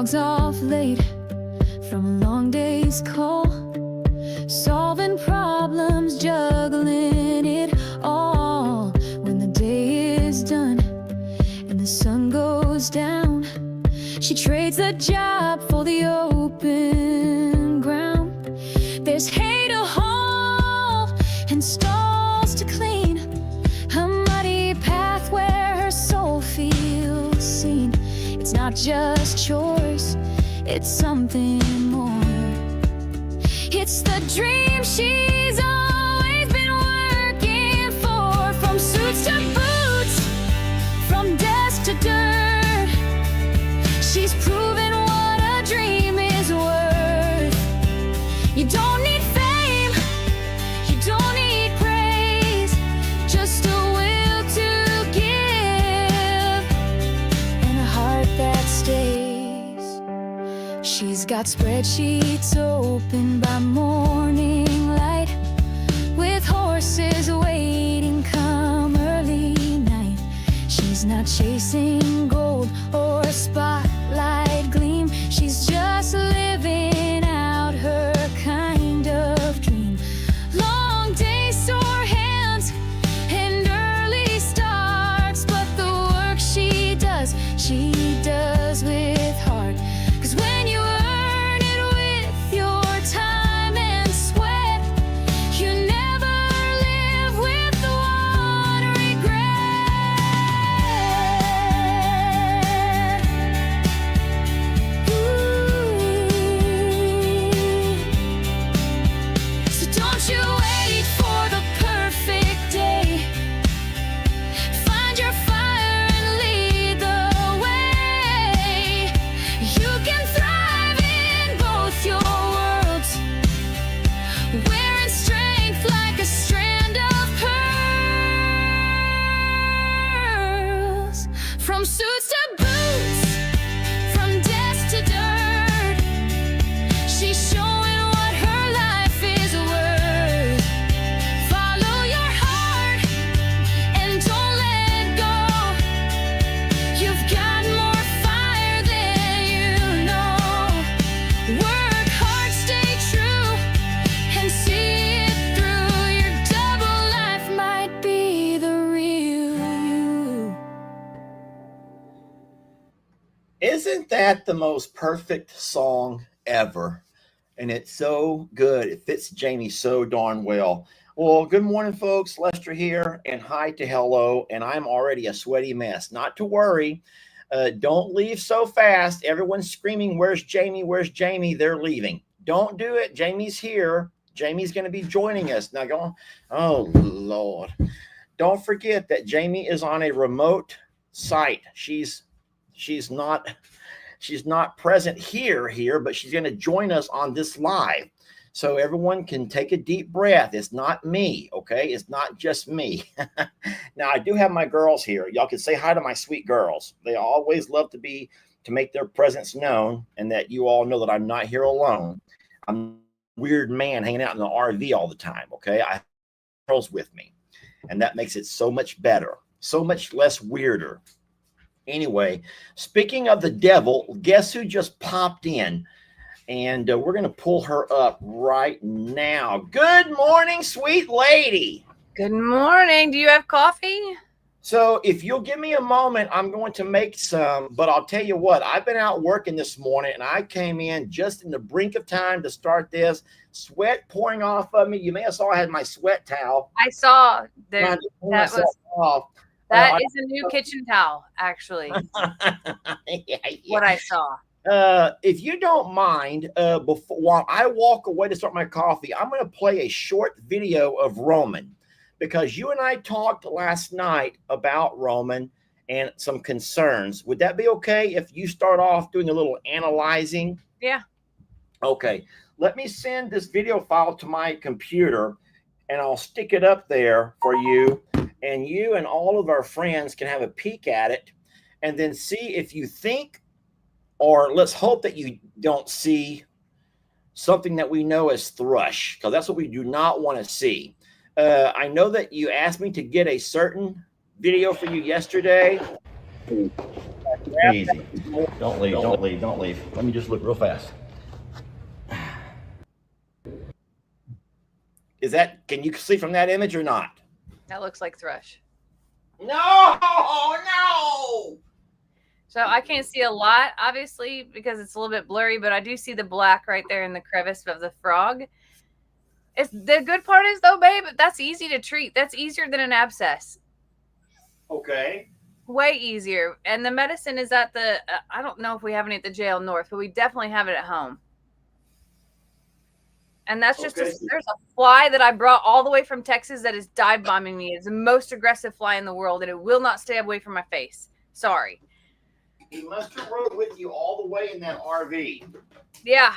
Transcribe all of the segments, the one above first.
logs off late from a long day's call, solving problems, juggling it all. When the day is done and the sun goes down, she trades the job for the open ground. There's hay to haul and stalls to clean, a muddy path where her soul feels seen. It's not just chores, it's something more. It's the dream she's always been working for. From suits to boots, from desk to dirt, she's proven what a dream is worth. You don't need fame, you don't need praise, just a will to give and a heart that stays. She's got spreadsheets open by morning light, with horses waiting come early night. She's not chasing gold or spotlight gleam, she's just living out her kind of dream. Long days, sore hands, and early starts, but the work she does with heart. 'Cause when you earn it with your time and sweat, you never live with one regret. So don't you wait for the perfect day. Find your fire and lead the way. You can thrive in both your worlds, wearing strength like a strand of pearls. From suits to boots, from desk to dirt, she's showing what her life is worth. Follow your heart and don't let go. You've got more fire than you know. Work hard, stay true, and see it through. Your double life might be the real you. Isn't that the most perfect song ever? And it's so good. It fits Jamie so darn well. Well, good morning, folks. Lester here, and hi to hello. And I'm already a sweaty mess. Not to worry. Don't leave so fast. Everyone's screaming, "Where's Jamie? Where's Jamie?" They're leaving. Don't do it. Jamie's here. Jamie's going to be joining us. Now go. Oh, Lord. Don't forget that Jamie is on a remote site. She's not present here, but she's going to join us on this live. So everyone can take a deep breath. It's not me, okay? It's not just me. Now, I do have my girls here. Y'all can say hi to my sweet girls. They always love to make their presence known, and that you all know that I'm not here alone. I'm a weird man hanging out in the RV all the time, okay? I have girls with me, and that makes it so much better, so much less weirder. Anyway, speaking of the devil, guess who just popped in? And we're going to pull her up right now. Good morning, sweet lady. Good morning. Do you have coffee? So if you'll give me a moment, I'm going to make some. But I'll tell you what, I've been out working this morning, and I came in just in the brink of time to start this. Sweat pouring off of me. You may have saw I had my sweat towel. I saw Trying there. to pull That myself was off. that is a new kitchen towel, actually. Yeah. What I saw. If you don't mind, while I walk away to start my coffee, I'm going to play a short video of Roman, because you and I talked last night about Roman and some concerns. Would that be okay if you start off doing a little analyzing? Yeah. Okay. Let me send this video file to my computer, and I'll stick it up there for you. And you and all of our friends can have a peek at it, and then see if you think, or let's hope that you don't see something that we know as thrush, because that's what we do not want to see. I know that you asked me to get a certain video for you yesterday. Easy. Don't leave. Don't leave. Don't leave. Let me just look real fast. Is that? Can you see from that image or not? That looks like thrush. No, no. So I can't see a lot, obviously, because it's a little bit blurry, but I do see the black right there in the crevice of the frog. It's the good part is though, babe, that's easy to treat. That's easier than an abscess. Okay. Way easier. And the medicine is at the, I don't know if we have any at the jail north, but we definitely have it at home. And that's just, Okay. there's a fly that I brought all the way from Texas that is dive bombing me. It's the most aggressive fly in the world, and it will not stay away from my face. Sorry. He must have rode with you all the way in that RV. Yeah.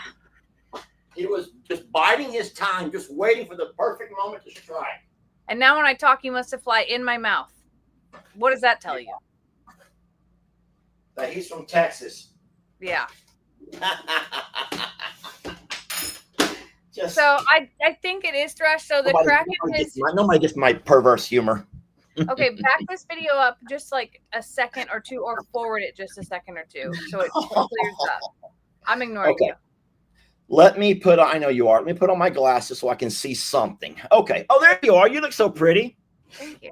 He was just biding his time, just waiting for the perfect moment to strike. And now when I talk, he must have fly in my mouth. What does that tell you? That he's from Texas. Yeah. Just, So I think it is thrush. So the crack in his. nobody gets my perverse humor. Okay, back this video up just like a second or two, or forward it just a second or two, so it clears up. I'm ignoring Okay. you. Let me put on, I know you are. Let me put on my glasses so I can see something. Okay. Oh, there you are. You look so pretty. Thank you.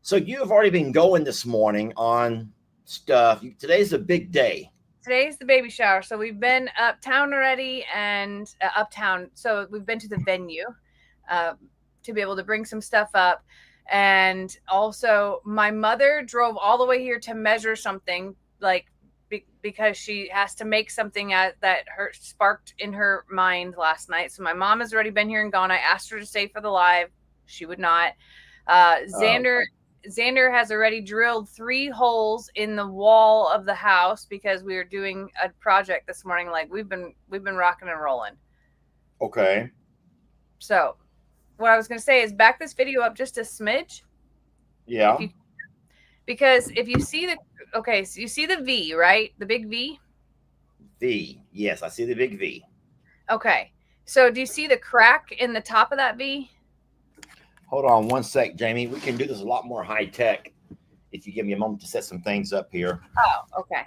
So you've already been going this morning on stuff. Today's a big day. Today's the baby shower, so we've been uptown already, and uptown. So we've been to the venue to be able to bring some stuff up. And also my mother drove all the way here to measure something, like because she has to make something that her sparked in her mind last night. So my mom has already been here and gone. I asked her to stay for the live. She would not. Xander has already drilled 3 holes in the wall of the house because we were doing a project this morning. Like we've been rocking and rolling. Okay. So what I was going to say is back this video up just a smidge. Yeah. Because if you see so you see the V, right? The big V? V. Yes, I see the big V. Okay. So do you see the crack in the top of that V? Hold on one sec, Jamie. We can do this a lot more high tech if you give me a moment to set some things up here. Oh, okay.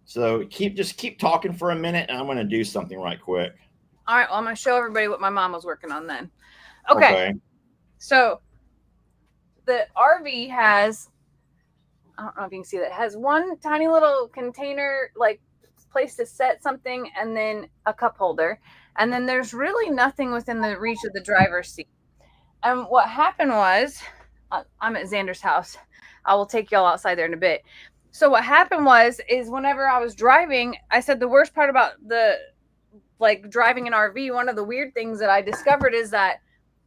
So keep talking for a minute, and I'm going to do something right quick. All right. Well, I'm going to show everybody what my mom was working on then. Okay. So the RV has, I don't know if you can see that, it has one tiny little container, like place to set something, and then a cup holder. And then there's really nothing within the reach of the driver's seat. And what happened was, I'm at Xander's house. I will take y'all outside there in a bit. So what happened is whenever I was driving, I said the worst part about driving an RV, one of the weird things that I discovered is that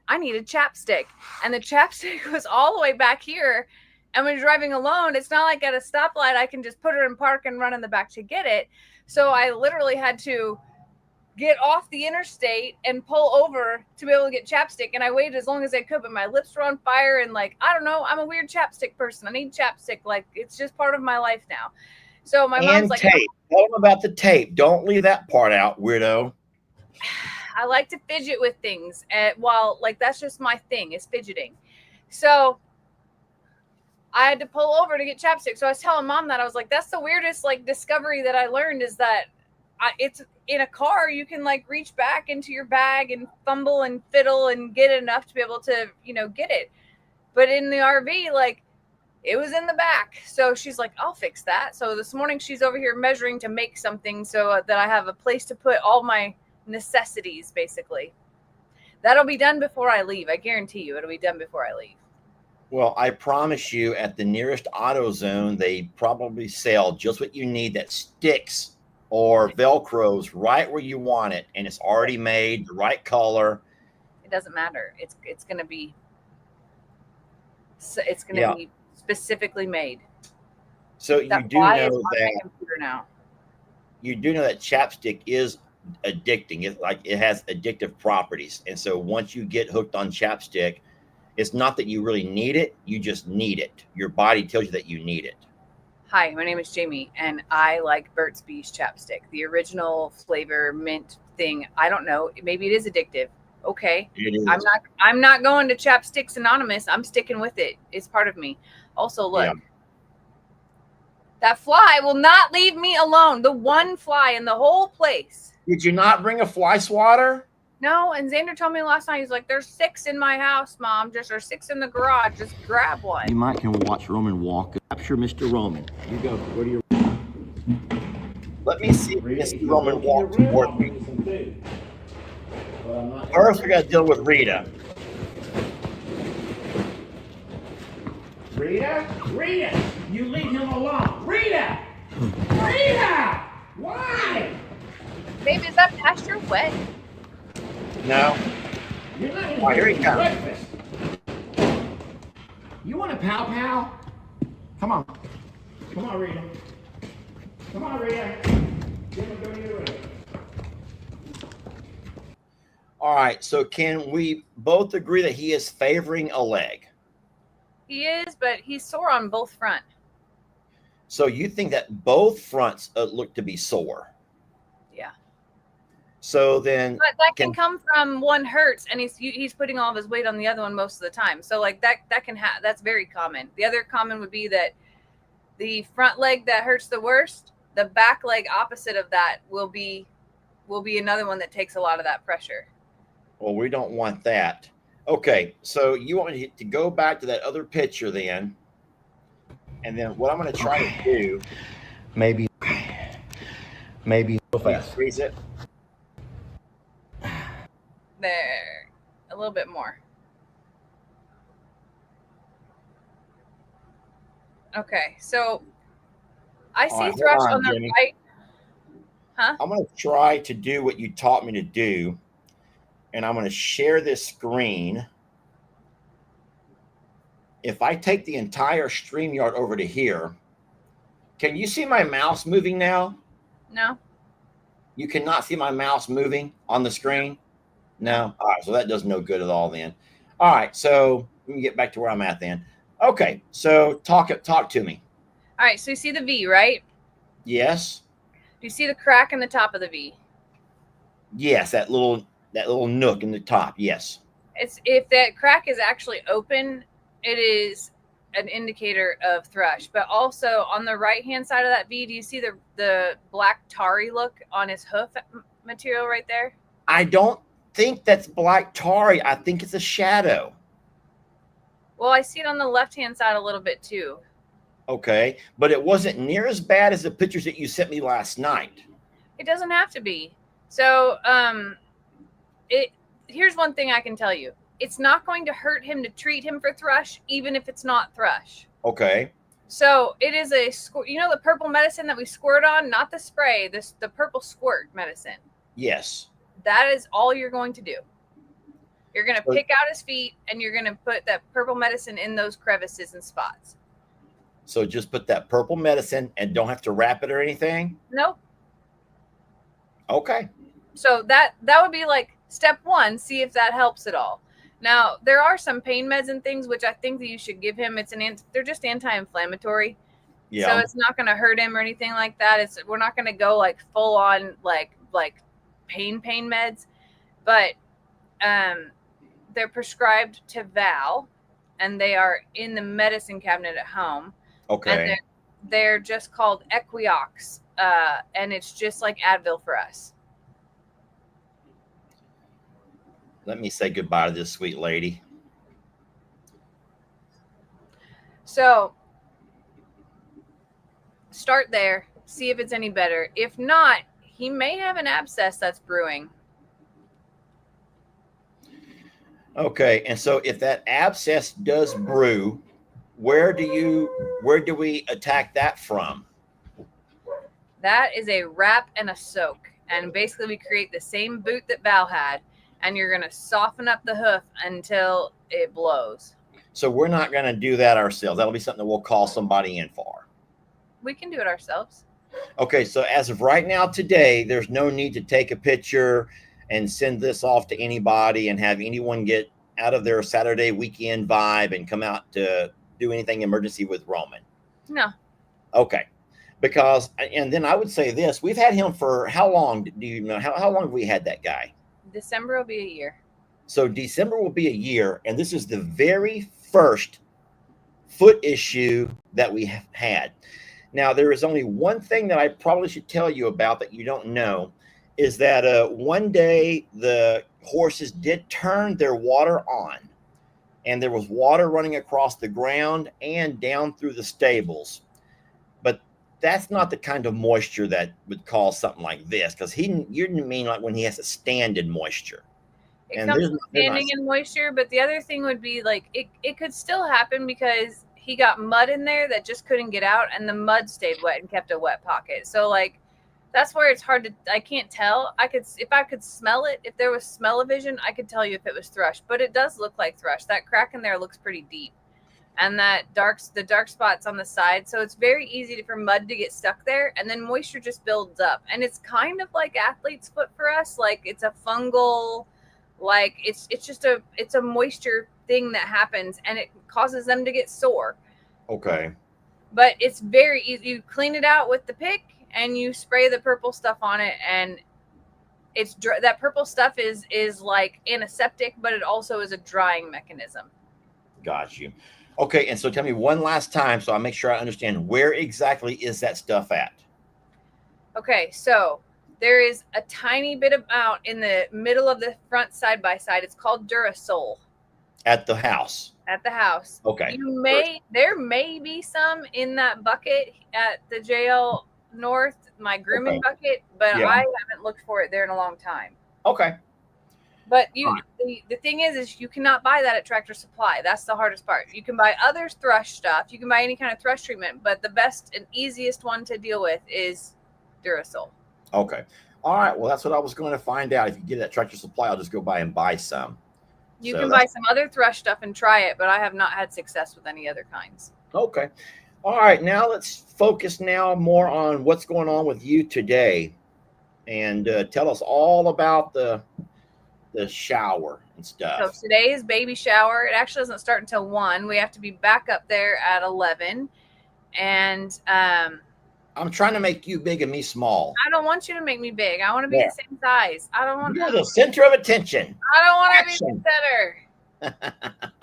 I needed chapstick, and the chapstick was all the way back here. And when you're driving alone, it's not like at a stoplight, I can just put it in park and run in the back to get it. So I literally had to get off the interstate and pull over to be able to get chapstick. And I waited as long as I could, but my lips were on fire. And I don't know, I'm a weird chapstick person. I need chapstick. It's just part of my life now. So my mom's like, tape. Tell them about the tape. Don't leave that part out, weirdo. I like to fidget with things. That's just my thing, is fidgeting. So I had to pull over to get chapstick. So I was telling mom that I was like, that's the weirdest discovery that I learned, is that it's in a car, you can reach back into your bag and fumble and fiddle and get enough to be able to, get it. But in the RV, it was in the back. So she's like, I'll fix that. So this morning she's over here measuring to make something so that I have a place to put all my necessities, basically. That'll be done before I leave. I guarantee you it'll be done before I leave. Well, I promise you, at the nearest AutoZone, they probably sell just what you need that sticks or Velcros right where you want it, and it's already made, the right color. It doesn't matter. It's going to be be specifically made. So you do know that now. You do know that chapstick is addicting. It has addictive properties, and so once you get hooked on chapstick, it's not that you really need it, you just need it. Your body tells you that you need it. Hi, my name is Jamie, and I like Burt's Bees chapstick, the original flavor mint thing. I don't know, maybe it is addictive. Okay, It is. I'm not going to Chapsticks Anonymous. I'm sticking with it. It's part of me. Also, look, That fly will not leave me alone. The one fly in the whole place. Did you not bring a fly swatter? No, and Xander told me last night, he's like, there's 6 in my house, Mom. Or 6 in the garage. Just grab one. You might can watch Roman walk. Capture Mr. Roman. You go. Go to your. Let me see if Mr. Roman walks toward me. First, we got to deal with Rita. Rita, you leave him alone. Rita, why? Babe, is that pasture wet? No. You're not Oh, here he eating comes. breakfast. You want a pow? Come on, Rita. Come on, Rita. Go to your room. All right. So can we both agree that he is favoring a leg? He is, but he's sore on both front. So you think that both fronts look to be sore? Yeah. So then, But that can come from one hurts, and he's putting all of his weight on the other one most of the time. So like that's very common. The other common would be that the front leg that hurts the worst, the back leg opposite of that will be another one that takes a lot of that pressure. well, we don't want that. Okay, so you want me to go back to that other picture then, and then what I'm going to try to do, maybe go fast, freeze it. There, a little bit more. Okay, so I see right, thrush hold on, on the Jenny. right. Huh? I'm going to try to do what you taught me to do, and I'm going to share this screen. If I take the entire StreamYard over to here, can you see my mouse moving now? No. You cannot see my mouse moving on the screen? No? All right, so that does no good at all then. All right, so let me get back to where I'm at then. Okay, so talk to me. All right, so you see the V, right? Yes? Do you see the crack in the top of the V? Yes, that little nook in the top, yes. It's if that crack is actually open, it is an indicator of thrush. But also on the right-hand side of that V, do you see the black tarry look on his hoof material right there? I don't think that's black tarry. I think it's a shadow. Well, I see it on the left-hand side a little bit too. Okay, but it wasn't near as bad as the pictures that you sent me last night. It doesn't have to be. So, here's one thing I can tell you. It's not going to hurt him to treat him for thrush, even if it's not thrush. Okay. So it is the purple medicine that we squirt on, not the spray, the purple squirt medicine. Yes. That is all you're going to do. You're going to pick out his feet and you're going to put that purple medicine in those crevices and spots. So just put that purple medicine and don't have to wrap it or anything? Nope. Okay. So that would be like step 1, see if that helps at all. Now, there are some pain meds and things which I think that you should give him. They're just anti-inflammatory. Yeah. So it's not going to hurt him or anything like that. We're not going to go like full on like pain meds, but they're prescribed to Val and they are in the medicine cabinet at home. Okay. And they're just called Equiox, and it's just like Advil for us. Let me say goodbye to this sweet lady. So start there, see if it's any better. If not, he may have an abscess that's brewing. Okay, and so if that abscess does brew, where do we attack that from? That is a wrap and a soak. And basically we create the same boot that Val had, and you're going to soften up the hoof until it blows. So we're not going to do that ourselves. That'll be something that we'll call somebody in for. We can do it ourselves. Okay, so as of right now today, there's no need to take a picture and send this off to anybody and have anyone get out of their Saturday weekend vibe and come out to do anything emergency with Roman. No. Okay. Because, and then I would say this, we've had him for how long? Do you know, how long have we had that guy? December will be a year. So December will be a year, and this is the very first foot issue that we have had. Now, there is only one thing that I probably should tell you about that you don't know, is that one day the horses did turn their water on, and there was water running across the ground and down through the stables. But that's not the kind of moisture that would cause something like this, because you mean like when he has to stand in moisture. It comes from standing in moisture, but the other thing would be like it could still happen because he got mud in there that just couldn't get out, and the mud stayed wet and kept a wet pocket. So like that's where it's hard to, I can't tell. If I could smell it, if there was smell-o-vision, I could tell you if it was thrush, but it does look like thrush. That crack in there looks pretty deep, and the dark spots on the side. So it's very easy for mud to get stuck there, and then moisture just builds up. And it's kind of like athlete's foot for us. Like it's a fungal, like it's a moisture thing that happens, and it causes them to get sore. Okay. But it's very easy. You clean it out with the pick and you spray the purple stuff on it, and it's that purple stuff is like antiseptic, but it also is a drying mechanism. Got you. Okay, and so tell me one last time so I make sure I understand, where exactly is that stuff at? Okay, so there is a tiny bit amount in the middle of the front side by side. It's called Durasol. At the house. At the house. Okay. There may be some in that bucket at the JL North, my grooming bucket, but I haven't looked for it there in a long time. Okay. But the thing is you cannot buy that at Tractor Supply. That's the hardest part. You can buy other thrush stuff. You can buy any kind of thrush treatment, but the best and easiest one to deal with is Durasol. Okay. All right. Well, that's what I was going to find out. If you get it at Tractor Supply, I'll just go by and buy some. You can buy some other thrush stuff and try it, but I have not had success with any other kinds. Okay. All right. Now let's focus now more on what's going on with you today, and tell us all about the shower and stuff. So today is baby shower. It actually doesn't start until 1. We have to be back up there at 11. And I'm trying to make you big and me small. I don't want you to make me big. I want to be the same size. I don't want You're the center of attention. I don't want to be the center.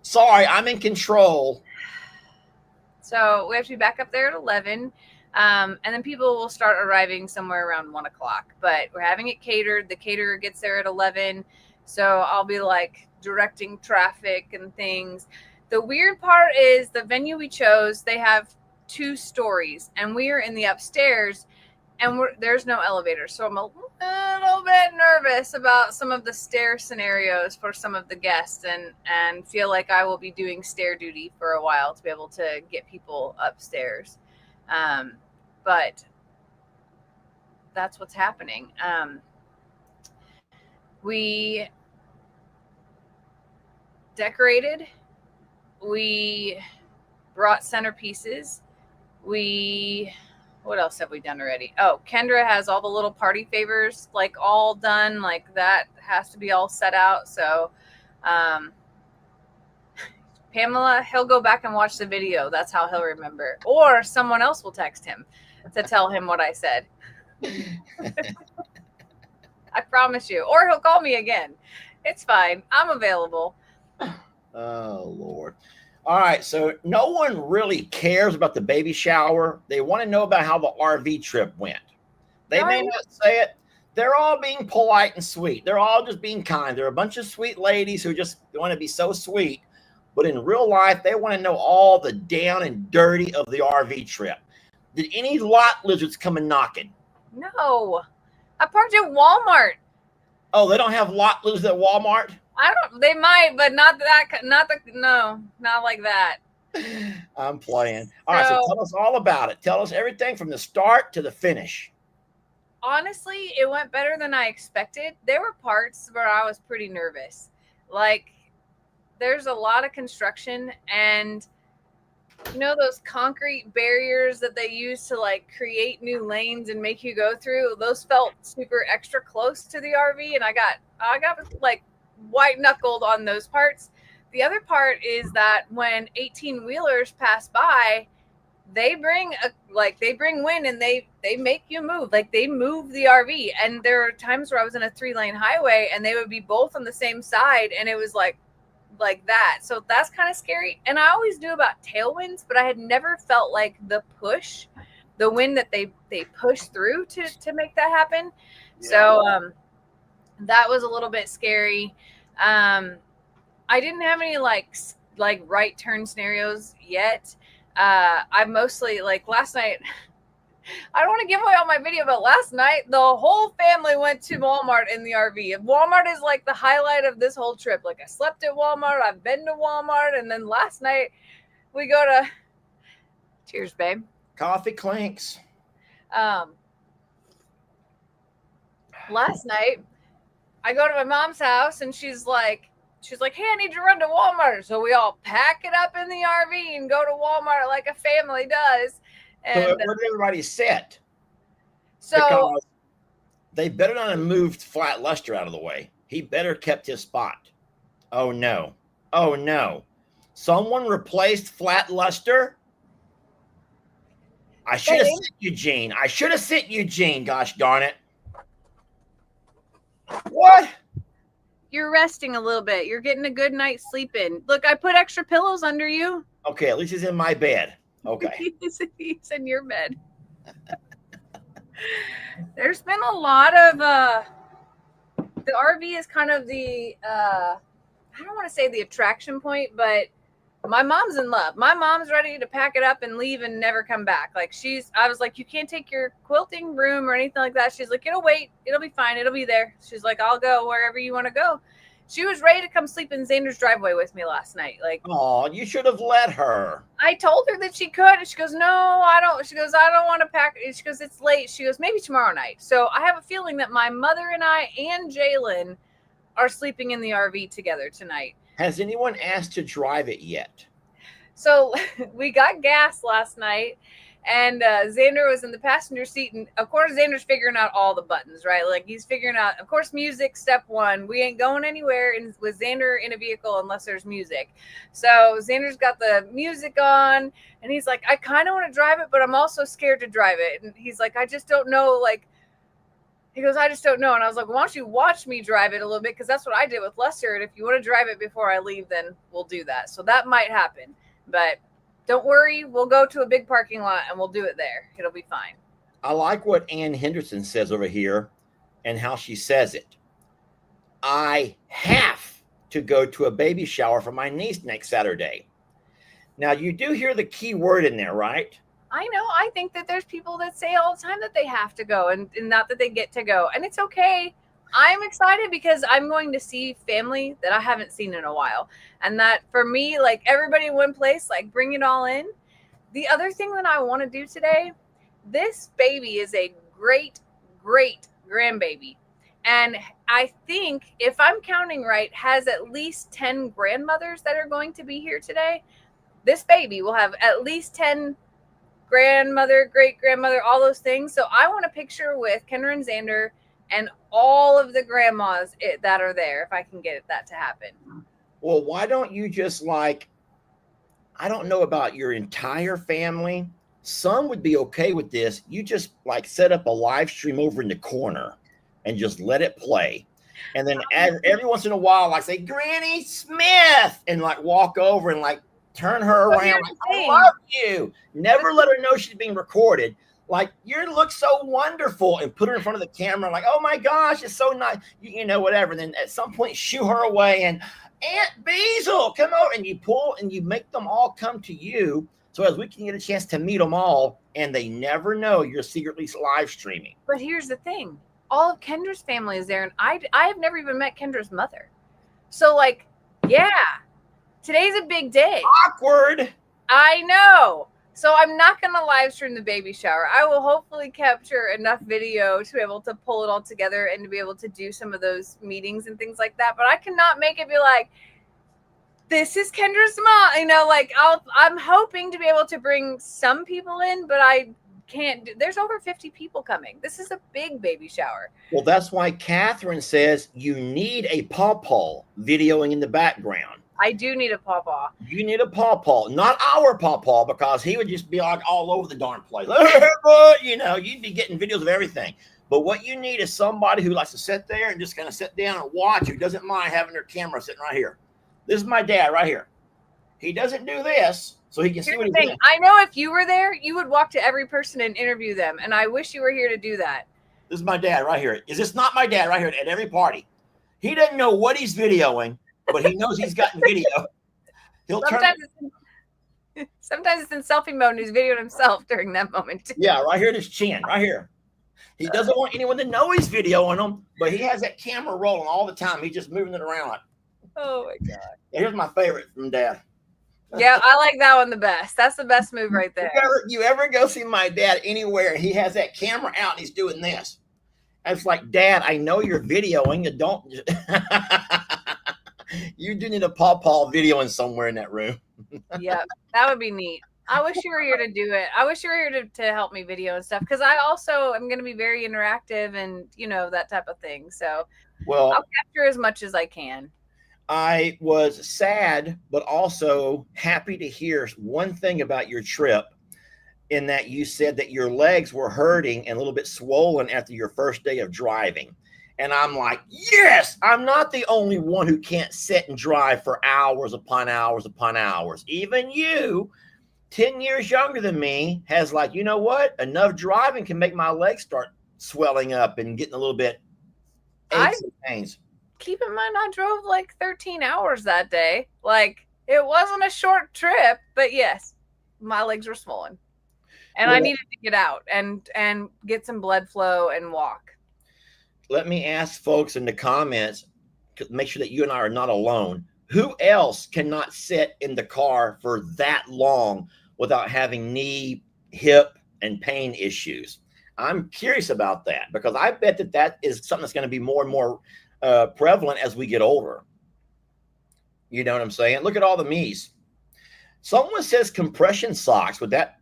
Sorry, I'm in control. So we have to be back up there at 11. And then people will start arriving somewhere around 1 o'clock. But we're having it catered. The caterer gets there at 11. So I'll be like directing traffic and things. The weird part is the venue we chose, they have 2 stories, and we are in the upstairs, and there's no elevator. So I'm a little bit nervous about some of the stair scenarios for some of the guests, and feel like I will be doing stair duty for a while to be able to get people upstairs. But that's what's happening. We decorated. We brought centerpieces. What else have we done already? Oh, Kendra has all the little party favors, like all done. Like that has to be all set out. So, Pamela, he'll go back and watch the video. That's how he'll remember. Or someone else will text him to tell him what I said. I promise you. Or he'll call me again. It's fine. I'm available. Oh, Lord. All right. So no one really cares about the baby shower. They want to know about how the RV trip went. They may not say it. They're all being polite and sweet. They're all just being kind. They're a bunch of sweet ladies who just want to be so sweet. But in real life, they want to know all the down and dirty of the RV trip. Did any lot lizards come and knocking? No. I parked at Walmart. Oh, they don't have lot lizards at Walmart? They might, but not like that. I'm playing. All right, so tell us all about it. Tell us everything from the start to the finish. Honestly, it went better than I expected. There were parts where I was pretty nervous. Like, there's a lot of construction, and you know those concrete barriers that they use to like create new lanes and make you go through? Those felt super extra close to the RV, and I got like white knuckled on those parts. The other part is that when 18-wheelers pass by, they bring wind and they make you move. Like they move the RV. And there are times where I was in a 3-lane highway and they would be both on the same side, and it was like like that. So that's kind of scary. And I always knew about tailwinds, but I had never felt like the wind that they push through to make that happen. Yeah. So that was a little bit scary. I didn't have any like right turn scenarios yet. I mostly, like last night, I don't want to give away all my video, but last night the whole family went to Walmart in the RV. Walmart is like the highlight of this whole trip. Like I slept at Walmart, I've been to Walmart, and then last night we go to cheers, babe. Coffee clinks. Last night I go to my mom's house and she's like, hey, I need to run to Walmart. So we all pack it up in the RV and go to Walmart like a family does. And so where did everybody sit? So because they better not have moved Flat Luster out of the way. He better kept his spot. Oh no. Oh no. Someone replaced Flat Luster? I should have sent Eugene. I should have sent Eugene, gosh darn it. What? You're resting a little bit. You're getting a good night's sleep in. Look, I put extra pillows under you. Okay, at least he's in my bed. Okay. He's in your bed. There's been a lot of the RV is kind of the I don't want to say the attraction point, but my mom's in love. My mom's ready to pack it up and leave and never come back. Like I was like, you can't take your quilting room or anything like that. She's like, it'll wait. It'll be fine. It'll be there. She's like, I'll go wherever you want to go. She was ready to come sleep in Xander's driveway with me last night. Like, oh, you should have let her. I told her that she could. And she goes, no, I don't. She goes, I don't want to pack. She goes, it's late. She goes, maybe tomorrow night. So I have a feeling that my mother and I and Jalen are sleeping in the RV together tonight. Has anyone asked to drive it yet? So we got gas last night, and Xander was in the passenger seat. And of course, Xander's figuring out all the buttons, right? Like he's figuring out, of course, music, step one. We ain't going anywhere with Xander in a vehicle unless there's music. So Xander's got the music on, and he's like, I kind of want to drive it, but I'm also scared to drive it. And he's like, I just don't know, like, he goes, I just don't know. And I was like, well, why don't you watch me drive it a little bit? Because that's what I did with Lester. And if you want to drive it before I leave, then we'll do that. So that might happen. But don't worry. We'll go to a big parking lot and we'll do it there. It'll be fine. I like what Ann Henderson says over here and how she says it. I have to go to a baby shower for my niece next Saturday. Now, you do hear the key word in there, right? I know. I think that there's people that say all the time that they have to go and not that they get to go. And it's okay. I'm excited because I'm going to see family that I haven't seen in a while. And that for me, like everybody in one place, like bring it all in. The other thing that I want to do today, this baby is a great, great grandbaby. And I think if I'm counting right, has at least 10 grandmothers that are going to be here today. This baby will have at least 10 grandmother, great grandmother, all those things. So I want a picture with Kendra and Xander and all of the grandmas that are there, if I can get that to happen. Well, why don't you just like, I don't know about your entire family. Some would be okay with this. You just like set up a live stream over in the corner and just let it play. And then every once in a while, like say, Granny Smith, and like walk over and like turn her around. Like, I love you. Never let her know she's being recorded. Like, you look so wonderful, and put her in front of the camera. Like, oh my gosh, it's so nice. You know, whatever. And then at some point, shoo her away and Aunt Basil, come over. And you pull and you make them all come to you so as we can get a chance to meet them all. And they never know you're secretly live streaming. But here's the thing. All of Kendra's family is there. And I have never even met Kendra's mother. So, like, yeah, today's a big day. Awkward. I know. So I'm not going to live stream the baby shower. I will hopefully capture enough video to be able to pull it all together and to be able to do some of those meetings and things like that. But I cannot make it be like, this is Kendra's mom. You know, like I'm hoping to be able to bring some people in, but I can't. There's over 50 people coming. This is a big baby shower. Well, that's why Catherine says you need a pawpaw videoing in the background. I do need a pawpaw. You need a pawpaw, not our pawpaw, because he would just be like all over the darn place. You know, you'd be getting videos of everything. But what you need is somebody who likes to sit there and just kind of sit down and watch, who doesn't mind having their camera sitting right here. This is my dad right here. He doesn't do this, so he can see what he's doing. I know if you were there, you would walk to every person and interview them. And I wish you were here to do that. This is my dad right here. Is this not my dad right here at every party? He doesn't know what he's videoing, but he knows he's gotten video. He'll sometimes it's in selfie mode and he's videoing himself during that moment. Yeah, right here, this chin, right here. He doesn't want anyone to know he's videoing them, but he has that camera rolling all the time. He's just moving it around like. Oh my God. Here's my favorite from Dad. Yeah, I like that one the best. That's the best move right there. You ever go see my dad anywhere and he has that camera out and he's doing this? And it's like, Dad, I know you're videoing. You don't. You do need a paw videoing somewhere in that room. Yeah, that would be neat. I wish you were here to do it. I wish you were here to help me video and stuff, because I also am going to be very interactive and, you know, that type of thing. So well, I'll capture as much as I can. I was sad, but also happy to hear one thing about your trip, in that you said that your legs were hurting and a little bit swollen after your first day of driving. And I'm like, yes, I'm not the only one who can't sit and drive for hours upon hours upon hours. Even you, 10 years younger than me, has like, you know what? Enough driving can make my legs start swelling up and getting a little bit aches and pains. Keep in mind, I drove like 13 hours that day. Like, it wasn't a short trip, but yes, my legs were swollen. And I needed to get out and get some blood flow and walk. Let me ask folks in the comments, to make sure that you and I are not alone. Who else cannot sit in the car for that long without having knee, hip, and pain issues? I'm curious about that, because I bet that is something that's going to be more and more prevalent as we get older. You know what I'm saying? Look at all the me's. Someone says compression socks. Would that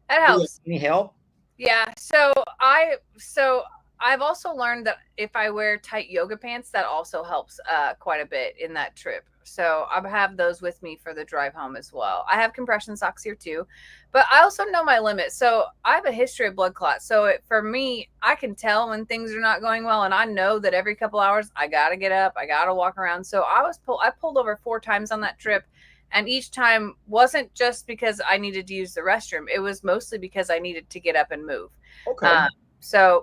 helps? Any help? Yeah. So I've also learned that if I wear tight yoga pants, that also helps quite a bit in that trip. So I have those with me for the drive home as well. I have compression socks here too, but I also know my limit. So I have a history of blood clots. So for me, I can tell when things are not going well, and I know that every couple hours I got to get up, I got to walk around. So I pulled over 4 times on that trip. And each time wasn't just because I needed to use the restroom. It was mostly because I needed to get up and move. Okay.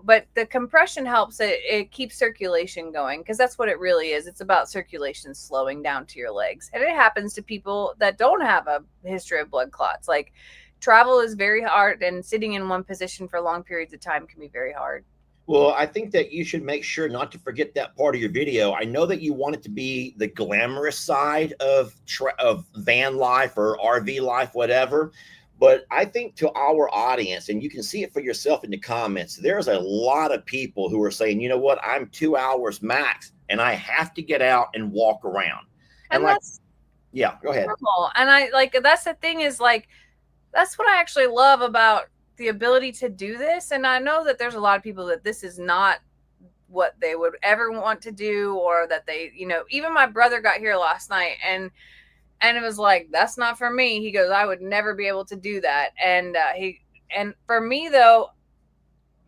But the compression helps it keeps circulation going, because that's what it really is. It's about circulation slowing down to your legs. And it happens to people that don't have a history of blood clots. Like, travel is very hard, and sitting in one position for long periods of time can be very hard. Well, I think that you should make sure not to forget that part of your video. I know that you want it to be the glamorous side of van life or RV life, whatever. But I think to our audience, and you can see it for yourself in the comments, there's a lot of people who are saying, you know what, I'm 2 hours max and I have to get out and walk around. And that's, yeah, go ahead. Normal. And that's the thing is, like, that's what I actually love about the ability to do this. And I know that there's a lot of people that this is not what they would ever want to do, or that they, you know, even my brother got here last night and it was like, that's not for me. He goes, I would never be able to do that. And for me though,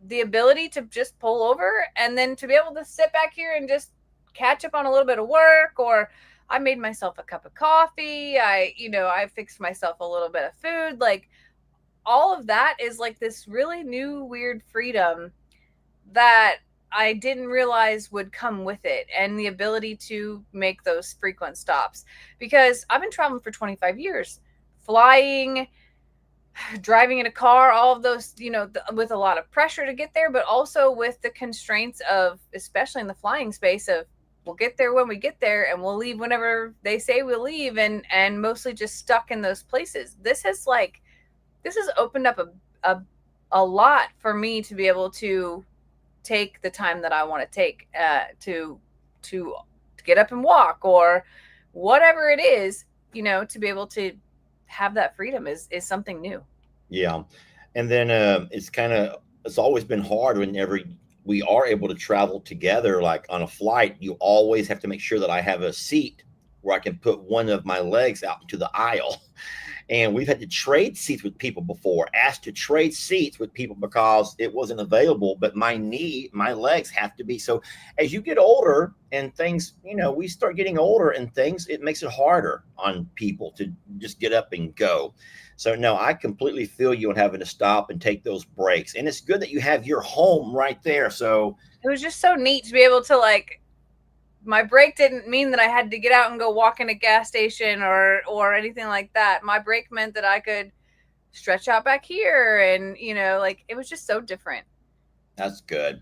the ability to just pull over and then to be able to sit back here and just catch up on a little bit of work, or I made myself a cup of coffee. I fixed myself a little bit of food. Like, all of that is like this really new, weird freedom that I didn't realize would come with it, and the ability to make those frequent stops, because I've been traveling for 25 years, flying, driving in a car, all of those, you know, with a lot of pressure to get there, but also with the constraints of, especially in the flying space, of we'll get there when we get there and we'll leave whenever they say we'll leave, and mostly just stuck in those places. This has opened up a lot for me to be able to take the time that I want to take to get up and walk, or whatever it is, you know, to be able to have that freedom is something new. Yeah. And then it's always been hard whenever we are able to travel together, like on a flight. You always have to make sure that I have a seat where I can put one of my legs out into the aisle. And we've had to trade seats with people before, asked to trade seats with people because it wasn't available. But my legs have to be. So as you get older and things, we start getting older and things, it makes it harder on people to just get up and go. So no, I completely feel you on having to stop and take those breaks. And it's good that you have your home right there. So it was just so neat to be able to my break didn't mean that I had to get out and go walk in a gas station or anything like that. My break meant that I could stretch out back here, and it was just so different. That's good.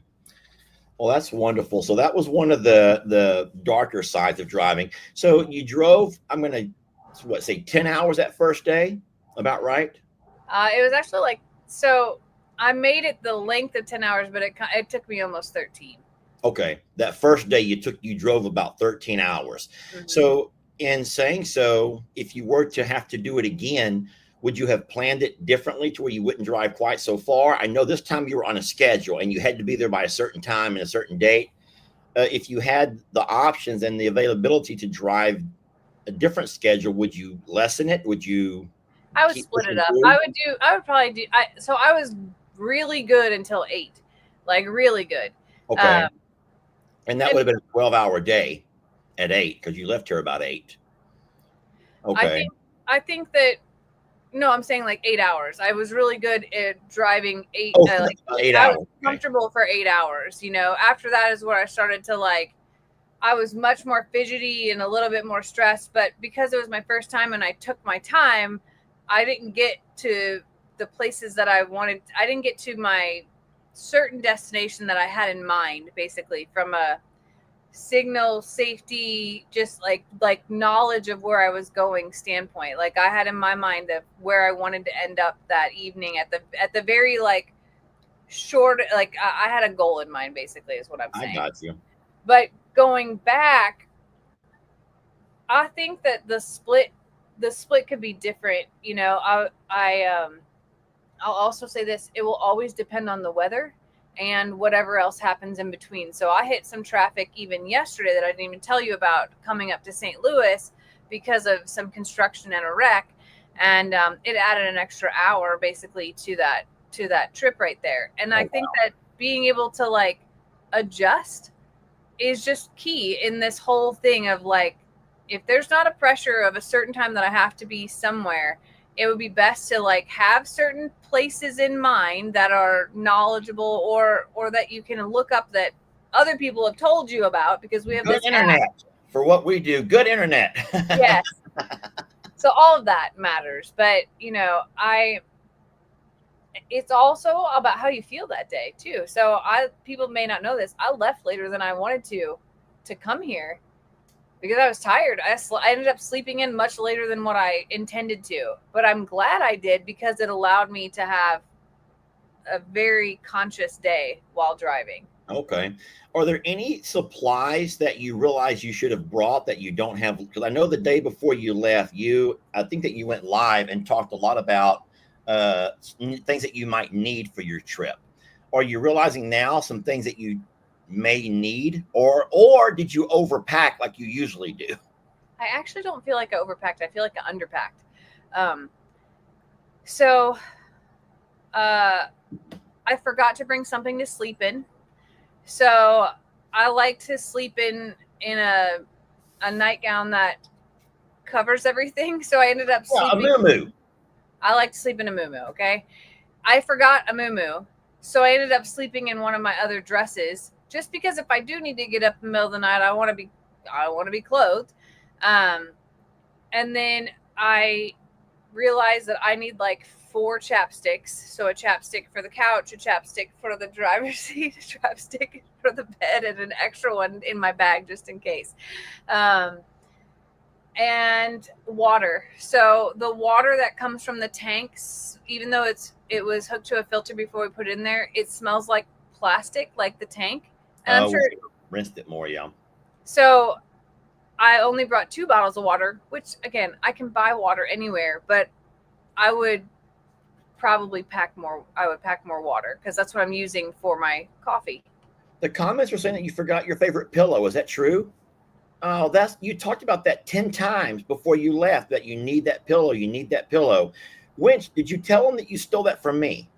Well, that's wonderful. So that was one of the darker sides of driving. So you drove, I'm going to say 10 hours that first day, about right? It was actually so I made it the length of 10 hours, but it took me almost 13. Okay. That first day you drove about 13 hours. Mm-hmm. So in saying so, if you were to have to do it again, would you have planned it differently to where you wouldn't drive quite so far? I know this time you were on a schedule and you had to be there by a certain time and a certain date. If you had the options and the availability to drive a different schedule, would you lessen it? Would you? I would split it up. So I was really good until 8, really good. Okay. And that would have been a 12-hour day at 8 because you left here about 8. Okay. I think that, no, I'm saying 8 hours. I was really good at driving 8. 8 hours. I was comfortable for 8 hours. After that is where I started to I was much more fidgety and a little bit more stressed. But because it was my first time and I took my time, I didn't get to the places that I wanted. I didn't get to my certain destination that I had in mind, basically from a signal safety, just like knowledge of where I was going standpoint. I had in my mind of where I wanted to end up that evening at the very short, I had a goal in mind, basically, is what I'm saying. I got you. But going back, I think that the split could be different. I'll also say this: it will always depend on the weather and whatever else happens in between. So I hit some traffic even yesterday that I didn't even tell you about coming up to St. Louis because of some construction and a wreck, and it added an extra hour basically to that trip right there. And I think that being able to adjust is just key in this whole thing of if there's not a pressure of a certain time that I have to be somewhere, it would be best to have certain places in mind that are knowledgeable or that you can look up that other people have told you about, because we have good this internet app. For what we do. Good internet. Yes. So all of that matters, but it's also about how you feel that day too. So people may not know this. I left later than I wanted to come here, because I was tired. I ended up sleeping in much later than what I intended to, but I'm glad I did, because it allowed me to have a very conscious day while driving. Okay. Are there any supplies that you realize you should have brought that you don't have? Because I know the day before you left, I think that you went live and talked a lot about things that you might need for your trip. Are you realizing now some things that you may need, or did you overpack like you usually do? I actually don't feel like I overpacked. I feel like I underpacked. So I forgot to bring something to sleep in. So I like to sleep in a nightgown that covers everything. So I ended up sleeping. A muumuu. I like to sleep in a muumuu. Okay. I forgot a muumuu. So I ended up sleeping in one of my other dresses, just because if I do need to get up in the middle of the night, I want to be clothed. And then I realized that I need 4 chapsticks. So a chapstick for the couch, a chapstick for the driver's seat, a chapstick for the bed, and an extra one in my bag just in case. And water. So the water that comes from the tanks, even though it was hooked to a filter before we put it in there, it smells like plastic, like the tank. And I'm sure rinsed it more, yeah. So I only brought 2 bottles of water, which again, I can buy water anywhere, but I would probably pack more water, because that's what I'm using for my coffee. The comments were saying that you forgot your favorite pillow. Is that true? Oh, you talked about that 10 times before you left, that you need that pillow. You need that pillow. Winch, did you tell them that you stole that from me?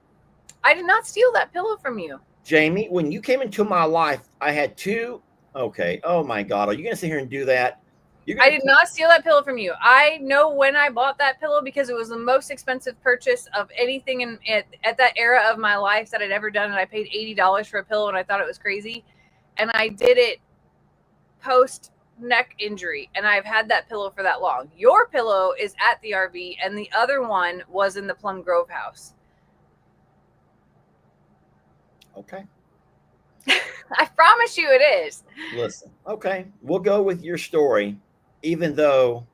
I did not steal that pillow from you. Jamie, when you came into my life, I had two. Okay. Oh my God. Are you going to sit here and do that? I did not steal that pillow from you. I know when I bought that pillow because it was the most expensive purchase of anything at that era of my life that I'd ever done. And I paid $80 for a pillow and I thought it was crazy. And I did it post neck injury. And I've had that pillow for that long. Your pillow is at the RV and the other one was in the Plum Grove house. Okay. I promise you it is. Listen. Okay. We'll go with your story, even though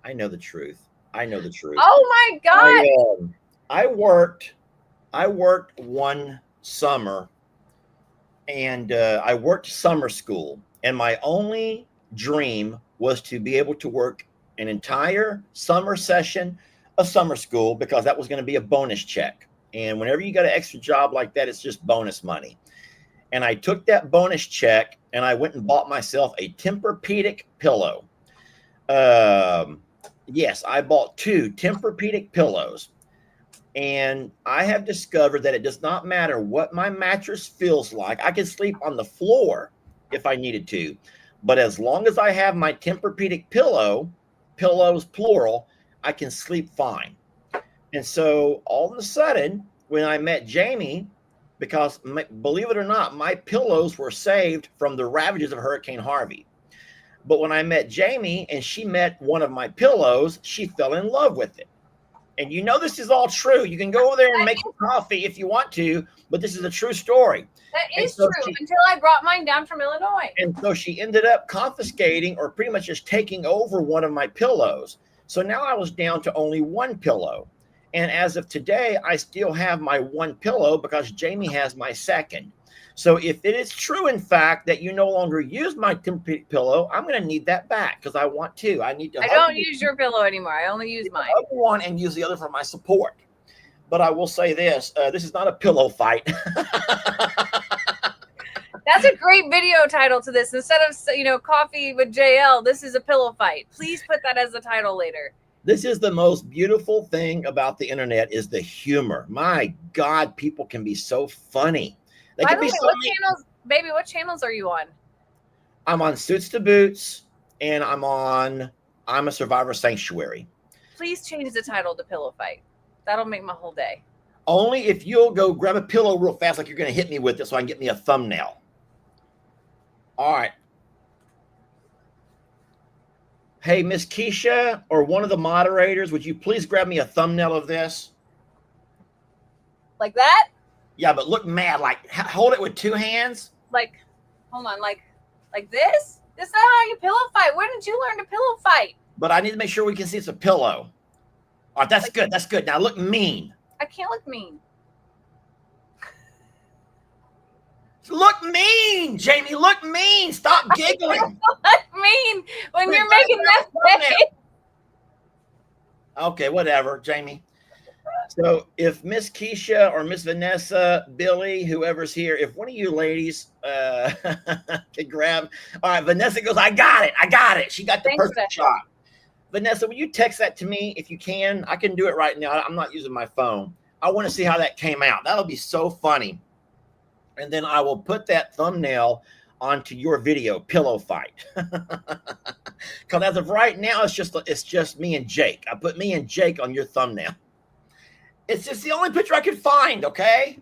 I know the truth. I know the truth. Oh my God. I worked one summer and I worked summer school, and my only dream was to be able to work an entire summer session of summer school, because that was going to be a bonus check. And whenever you got an extra job like that, it's just bonus money. And I took that bonus check and I went and bought myself a Tempur-Pedic pillow. Yes, I bought 2 Tempur-Pedic pillows. And I have discovered that it does not matter what my mattress feels like. I can sleep on the floor if I needed to. But as long as I have my Tempur-Pedic pillows plural, I can sleep fine. And so all of a sudden, when I met Jamie, because believe it or not, my pillows were saved from the ravages of Hurricane Harvey. But when I met Jamie and she met one of my pillows, she fell in love with it. And you know this is all true. You can go over there and make coffee if you want to, but this is a true story. That is true until I brought mine down from Illinois. And so she ended up confiscating, or pretty much just taking over, one of my pillows. So now I was down to only one pillow. And as of today, I still have my one pillow because Jamie has my second. So if it is true, in fact, that you no longer use my Tempur pillow, I'm going to need that back because I want to. I don't use your pillow anymore. I only use mine. The other one and use the other for my support. But I will say this: this is not a pillow fight. That's a great video title to this. Instead of coffee with JL, this is a pillow fight. Please put that as the title later. This is the most beautiful thing about the internet, is the humor. My God, people can be so funny. They can be so funny. What channels are you on? I'm on Suits to Boots, and I'm a Survivor Sanctuary. Please change the title to Pillow Fight. That'll make my whole day. Only if you'll go grab a pillow real fast, like you're going to hit me with it, so I can get me a thumbnail. All right. Hey, Miss Keisha, or one of the moderators, would you please grab me a thumbnail of this? Like that? Yeah, but look mad. Like, hold it with 2 hands. Like, hold on. Like this? This is not how you pillow fight. Where did you learn to pillow fight? But I need to make sure we can see it's a pillow. All right, that's good. That's good. Now look mean. I can't look mean. Look mean, Jamie. Look mean. Stop giggling. Look mean when you're making that face. Okay, whatever, Jamie. So if Miss Keisha or Miss Vanessa, Billy, whoever's here, if one of you ladies can grab. All right, Vanessa goes, I got it. She got the perfect shot. Vanessa, will you text that to me if you can? I can do it right now. I'm not using my phone. I want to see how that came out. That'll be so funny. And then I will put that thumbnail onto your video, Pillow Fight. Because as of right now, it's just me and Jake. I put me and Jake on your thumbnail. It's just the only picture I could find, okay?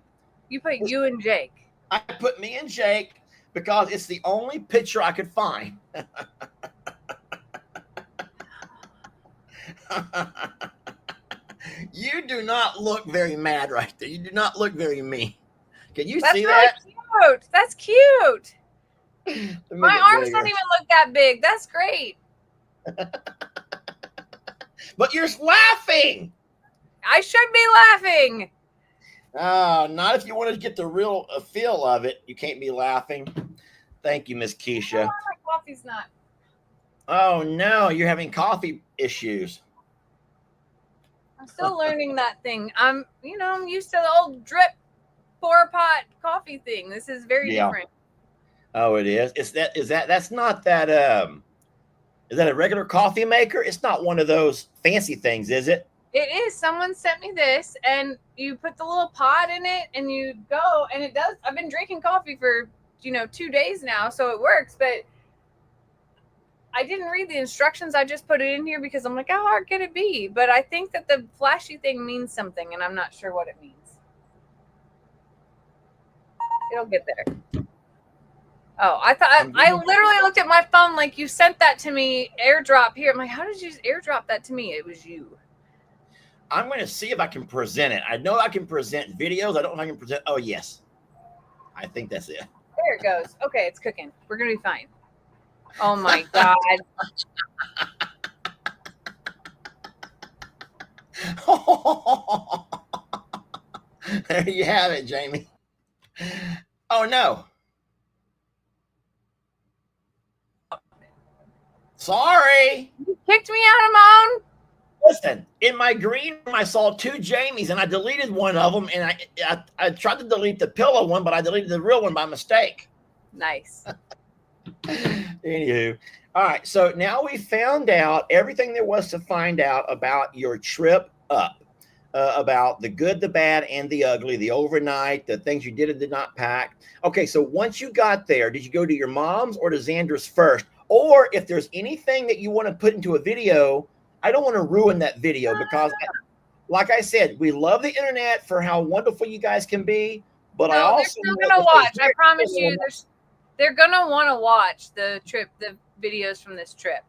You put you and Jake. I put me and Jake because it's the only picture I could find. You do not look very mad right there. You do not look very mean. Can you see that? Cute. That's cute. My arms don't even look that big. That's great. But you're laughing. I should be laughing. Not if you want to get the real feel of it. You can't be laughing. Thank you, Miss Keisha. My coffee's not. Oh, no. You're having coffee issues. I'm still learning that thing. I'm used to the old drip pour-pot coffee thing. This is very different. Oh, it is. That's not that Is that a regular coffee maker? It's not one of those fancy things, is it? It is. Someone sent me this, and you put the little pod in it, and you go, and it does. I've been drinking coffee for 2 days now, so it works. But I didn't read the instructions. I just put it in here because I'm like, how hard can it be? But I think that the flashy thing means something, and I'm not sure what it means. It'll get there. Oh, I thought I literally looked at my phone like you sent that to me, airdrop here. I'm like, how did you airdrop that to me? It was you. I'm going to see if I can present it. I know I can present videos. I don't know if I can present. Oh, yes. I think that's it. There it goes. Okay, it's cooking. We're going to be fine. Oh, my God. There you have it, Jamie. Oh, no. Sorry. You kicked me out of my own. Listen, in my green room, I saw 2 Jamies, and I deleted one of them, and I tried to delete the pillow one, but I deleted the real one by mistake. Nice. Anywho, all right, so now we found out everything there was to find out about your trip up, about the good, the bad, and the ugly, the overnight, the things you did and did not pack. Okay, so once you got there, did you go to your mom's or to Xander's first? Or if there's anything that you want to put into a video, I don't want to ruin that video because, like I said, we love the internet for how wonderful you guys can be. But I also they're still gonna watch. I promise you, they're gonna want to watch the videos from this trip.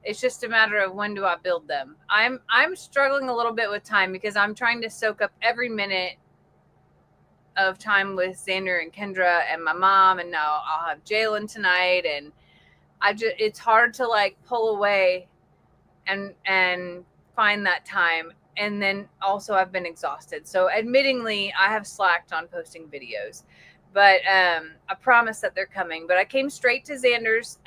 It's just a matter of when do I build them. I'm struggling a little bit with time because I'm trying to soak up every minute of time with Xander and Kendra and my mom, and now I'll have Jalen tonight, and it's hard to like pull away and find that time. And then also I've been exhausted. So admittingly, I have slacked on posting videos, but I promise that they're coming. But I came straight to Xander's.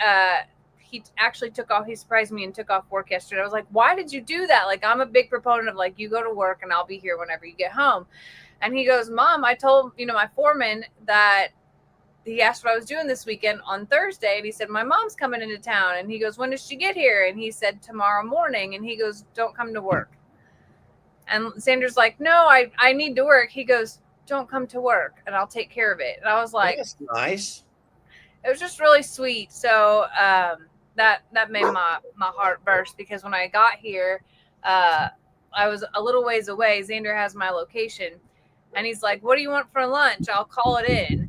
He actually took off. He surprised me and took off work yesterday. I was like, why did you do that? Like, I'm a big proponent of like, you go to work and I'll be here whenever you get home. And he goes, Mom, I told, my foreman that he asked what I was doing this weekend on Thursday. And he said, my mom's coming into town. And he goes, when does she get here? And he said, tomorrow morning. And he goes, don't come to work. And Xander's like, no, I need to work. He goes, don't come to work and I'll take care of it. And I was like, that's nice. It was just really sweet. So that made my heart burst because when I got here, I was a little ways away. Xander has my location and he's like, what do you want for lunch? I'll call it in.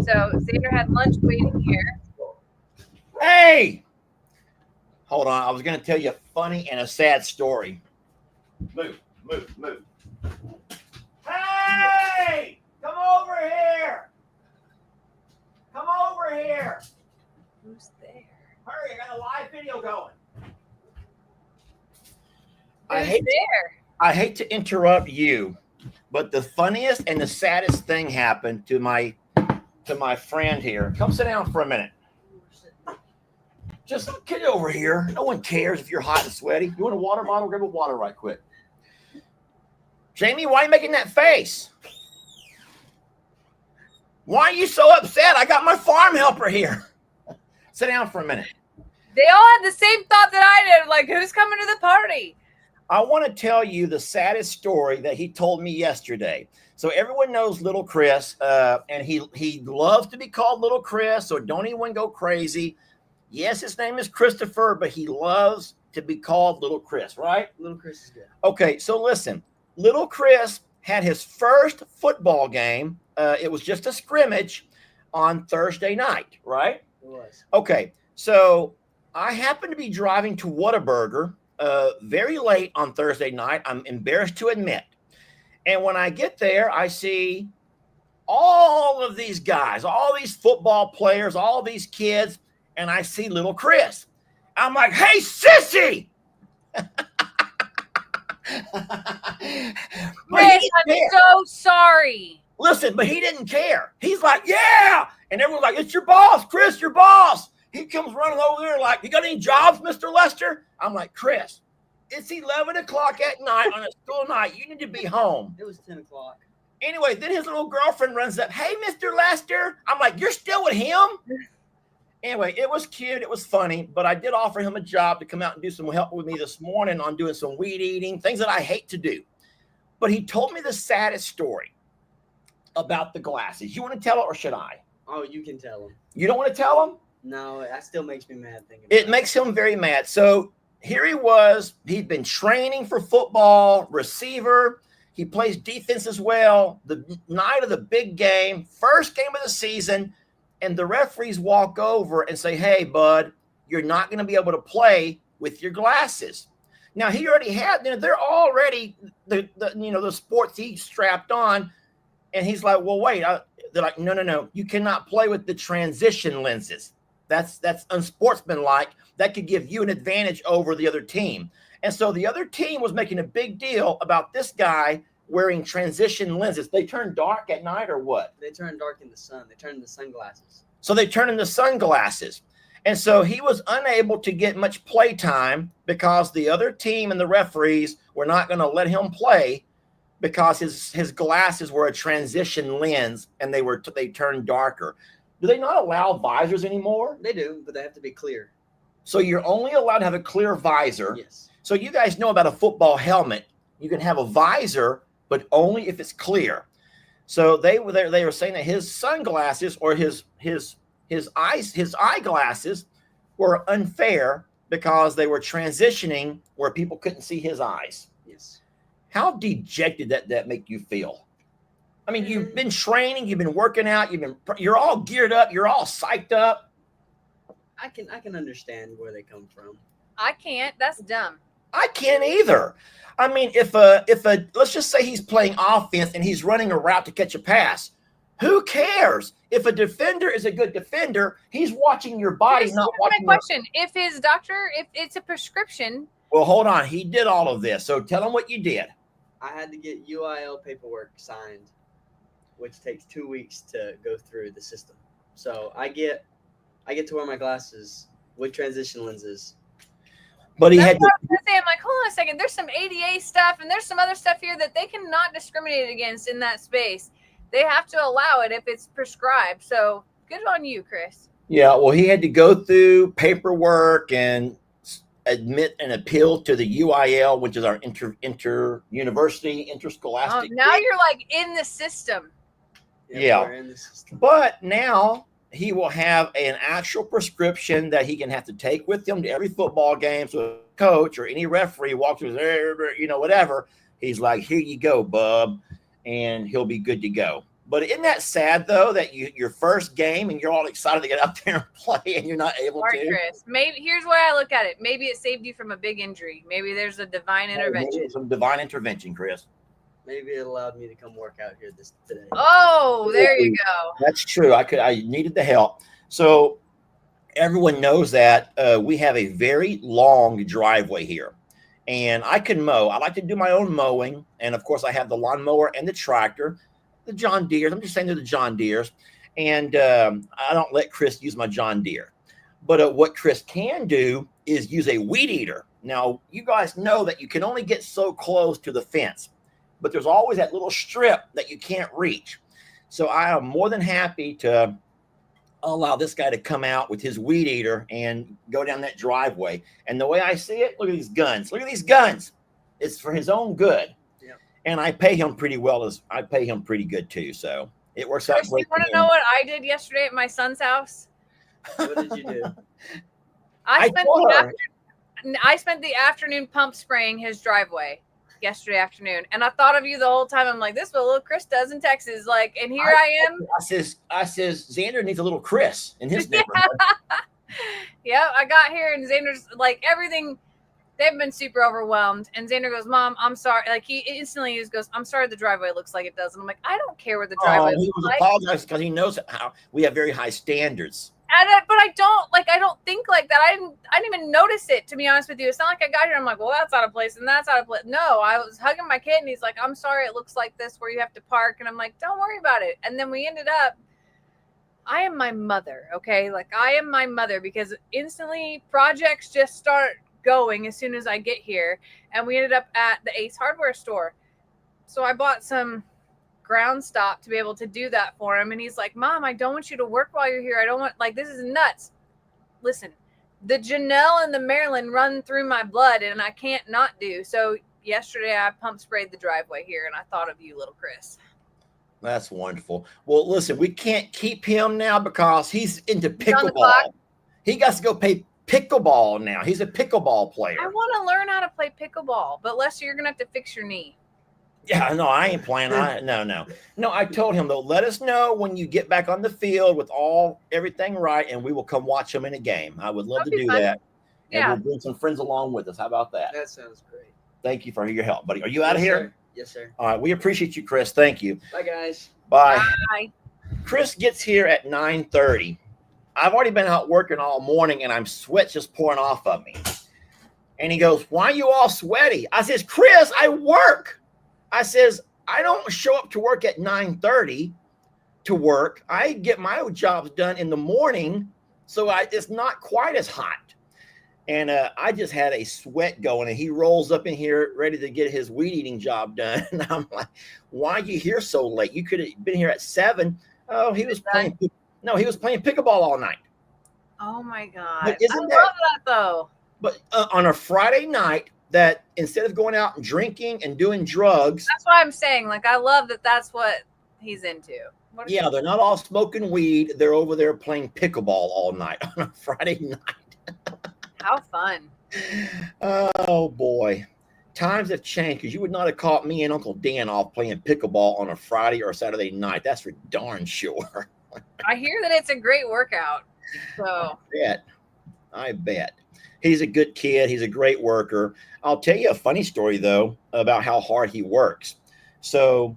So Xander had lunch waiting here. Hey, hold on. I was going to tell you a funny and a sad story. Move. Hey, come over here. Come over here. Who's there? Hurry, I got a live video going. I hate to interrupt you, but the funniest and the saddest thing happened to my friend here. Come sit down for a minute. Just get over here. No one cares if you're hot and sweaty. You want a water bottle? Grab a water right quick. Jamie, why are you making that face? Why are you so upset? I got my farm helper here. Sit down for a minute. They all had the same thought that I did. Like, who's coming to the party? I want to tell you the saddest story that he told me yesterday. So everyone knows Little Chris, and he loves to be called Little Chris, so don't anyone go crazy. Yes, his name is Christopher, but he loves to be called Little Chris, right? Little Chris is good. Okay, so listen. Little Chris had his first football game. It was just a scrimmage on Thursday night, right? It was. Okay, so I happened to be driving to Whataburger very late on Thursday night. I'm embarrassed to admit. And when I get there, I see all of these guys, all these football players, all these kids, and I see Little Chris. I'm like, hey, sissy! Chris, I'm so sorry. Listen, but he didn't care. He's like, yeah. And everyone's like, it's your boss, Chris, your boss. He comes running over there like, you got any jobs, Mr. Lester? I'm like, Chris, it's 11 o'clock at night on a school night. You need to be home. It was 10 o'clock. Anyway, then his little girlfriend runs up. Hey, Mr. Lester. I'm like, you're still with him? Anyway, it was cute. It was funny, but I did offer him a job to come out and do some help with me this morning on doing some weed eating, things that I hate to do. But he told me the saddest story about the glasses. You want to tell it or should I? Oh, you can tell him. You don't want to tell him? No, that still makes me mad thinking about It makes him very mad. So here he was. He'd been training for football, receiver. He plays defense as well. The night of the big game, first game of the season, and the referees walk over and say, hey, bud, you're not going to be able to play with your glasses. Now, he already had, they're already the sports he strapped on. And he's like, well, wait. They're like, no. You cannot play with the transition lenses. That's unsportsmanlike. That could give you an advantage over the other team. And so the other team was making a big deal about this guy wearing transition lenses. They turn dark at night or what? They turn dark in the sun. They turn into sunglasses. So they turn into sunglasses. And so he was unable to get much play time because the other team and the referees were not going to let him play because his glasses were a transition lens and they turned darker. Do they not allow visors anymore? They do, but they have to be clear. So you're only allowed to have a clear visor. Yes. So you guys know about a football helmet. You can have a visor, but only if it's clear. So they were saying that his sunglasses or his eyeglasses were unfair because they were transitioning where people couldn't see his eyes. Yes. How dejected that make you feel? I mean, you've been training, you've been working out, you're all geared up, you're all psyched up. I can understand where they come from. I can't. That's dumb. I can't either. I mean, if let's just say he's playing offense and he's running a route to catch a pass, who cares? If a defender is a good defender, he's watching your body, Here's not watching. my question: if his doctor, if it's a prescription. Well, hold on. He did all of this, so tell him what you did. I had to get UIL paperwork signed, which takes 2 weeks to go through the system. So I get to wear my glasses with transition lenses. But he That's had what I was gonna say. I'm like, hold on a second. There's some ADA stuff and there's some other stuff here that they cannot discriminate against in that space. They have to allow it if it's prescribed. So good on you, Chris. Yeah, well, he had to go through paperwork and admit an appeal to the UIL, which is our inter-university, interscholastic. Now you're like in the system. Yeah. We're in the system. But now he will have an actual prescription that he can have to take with him to every football game. So a coach or any referee walks through there, whatever, he's like, here you go, bub, and he'll be good to go. But isn't that sad, though, that your first game and you're all excited to get out there and play and you're not able Sorry, to? Chris. Maybe here's why I look at it. Maybe it saved you from a big injury. Maybe there's a divine intervention. Some divine intervention, Chris. Maybe it allowed me to come work out here today. Oh, there you go. That's true. I needed the help. So everyone knows that we have a very long driveway here. And I can mow. I like to do my own mowing. And, of course, I have the lawnmower and the tractor. The John Deeres. I'm just saying they're the John Deeres. And I don't let Chris use my John Deere. But what Chris can do is use a weed eater. Now, you guys know that you can only get so close to the fence. But there's always that little strip that you can't reach. So I am more than happy to allow this guy to come out with his weed eater and go down that driveway. And the way I see it, look at these guns. Look at these guns. It's for his own good. Yeah. And I pay him pretty well. I pay him pretty good too. So it works out Chris, great. you want to know what I did yesterday at my son's house? What did you do? I I spent the afternoon pump spraying his driveway yesterday afternoon, and I thought of you the whole time. I'm like, this is what little Chris does in Texas. Like, and here I am. I says Xander needs a little Chris in his neighborhood. Yeah, I got here and Xander's like everything. They've been super overwhelmed, and Xander goes, "Mom, I'm sorry." Like he instantly just goes, "I'm sorry, the driveway looks like it does." And I'm like, I don't care what the driveway He looks was like. apologizing because he knows how we have very high standards. But I don't think like that. I didn't even notice it, to be honest with you. It's not like I got here. I'm like, well, that's out of place and that's out of place. No, I was hugging my kid and he's like, I'm sorry, it looks like this where you have to park. And I'm like, don't worry about it. And then we ended up, I am my mother, okay? Like I am my mother because instantly projects just start going as soon as I get here. And we ended up at the Ace Hardware store. So I bought some ground stop to be able to do that for him, and he's like, Mom, I don't want you to work while you're here. I don't want, like, this is nuts. listen, the Janelle and the Maryland run through my blood, and I can't not do. So yesterday I pump sprayed the driveway here, and I thought of you, little Chris. That's wonderful. Well, listen, we can't keep him now because he's into He's on the pickleball. clock. He got to go play pickleball now. He's a pickleball player. I want to learn how to play pickleball, but Lester, you're gonna have to fix your knee. Yeah, no, I ain't playing. No. I told him though, let us know when you get back on the field with everything right, and we will come watch him in a game. I would love That'd to be do fun. that. And Yeah. we'll bring some friends along with us. How about that? That sounds great. Thank you for your help, buddy. Are you out of Yes, here? sir. Yes, sir. All right, we appreciate you, Chris. Thank you. Bye, guys. Bye. Bye. Chris gets here at 9:30. I've already been out working all morning, and I'm sweat just pouring off of me. And he goes, "Why are you all sweaty?" I says, "Chris, I work." I says, "I don't show up to work at 9:30 to work. I get my jobs done in the morning, so it's not quite as hot." And I just had a sweat going, and he rolls up in here ready to get his weed eating job done. And I'm like, "Why are you here so late? You could have been here at 7." Oh, he was playing. No, he was playing pickleball all night. Oh my God. But I isn't love that- that though. But on a Friday night, that instead of going out and drinking and doing drugs, That's why I'm saying, like, I love that that's what he's into. What is yeah, they're not all smoking weed. They're over there playing pickleball all night on a Friday night. How fun. Oh boy, times have changed, because you would not have caught me and Uncle Dan off playing pickleball on a Friday or a Saturday night. That's for darn sure. I hear that it's a great workout. So I bet. He's a good kid. He's a great worker. I'll tell you a funny story though about how hard he works. So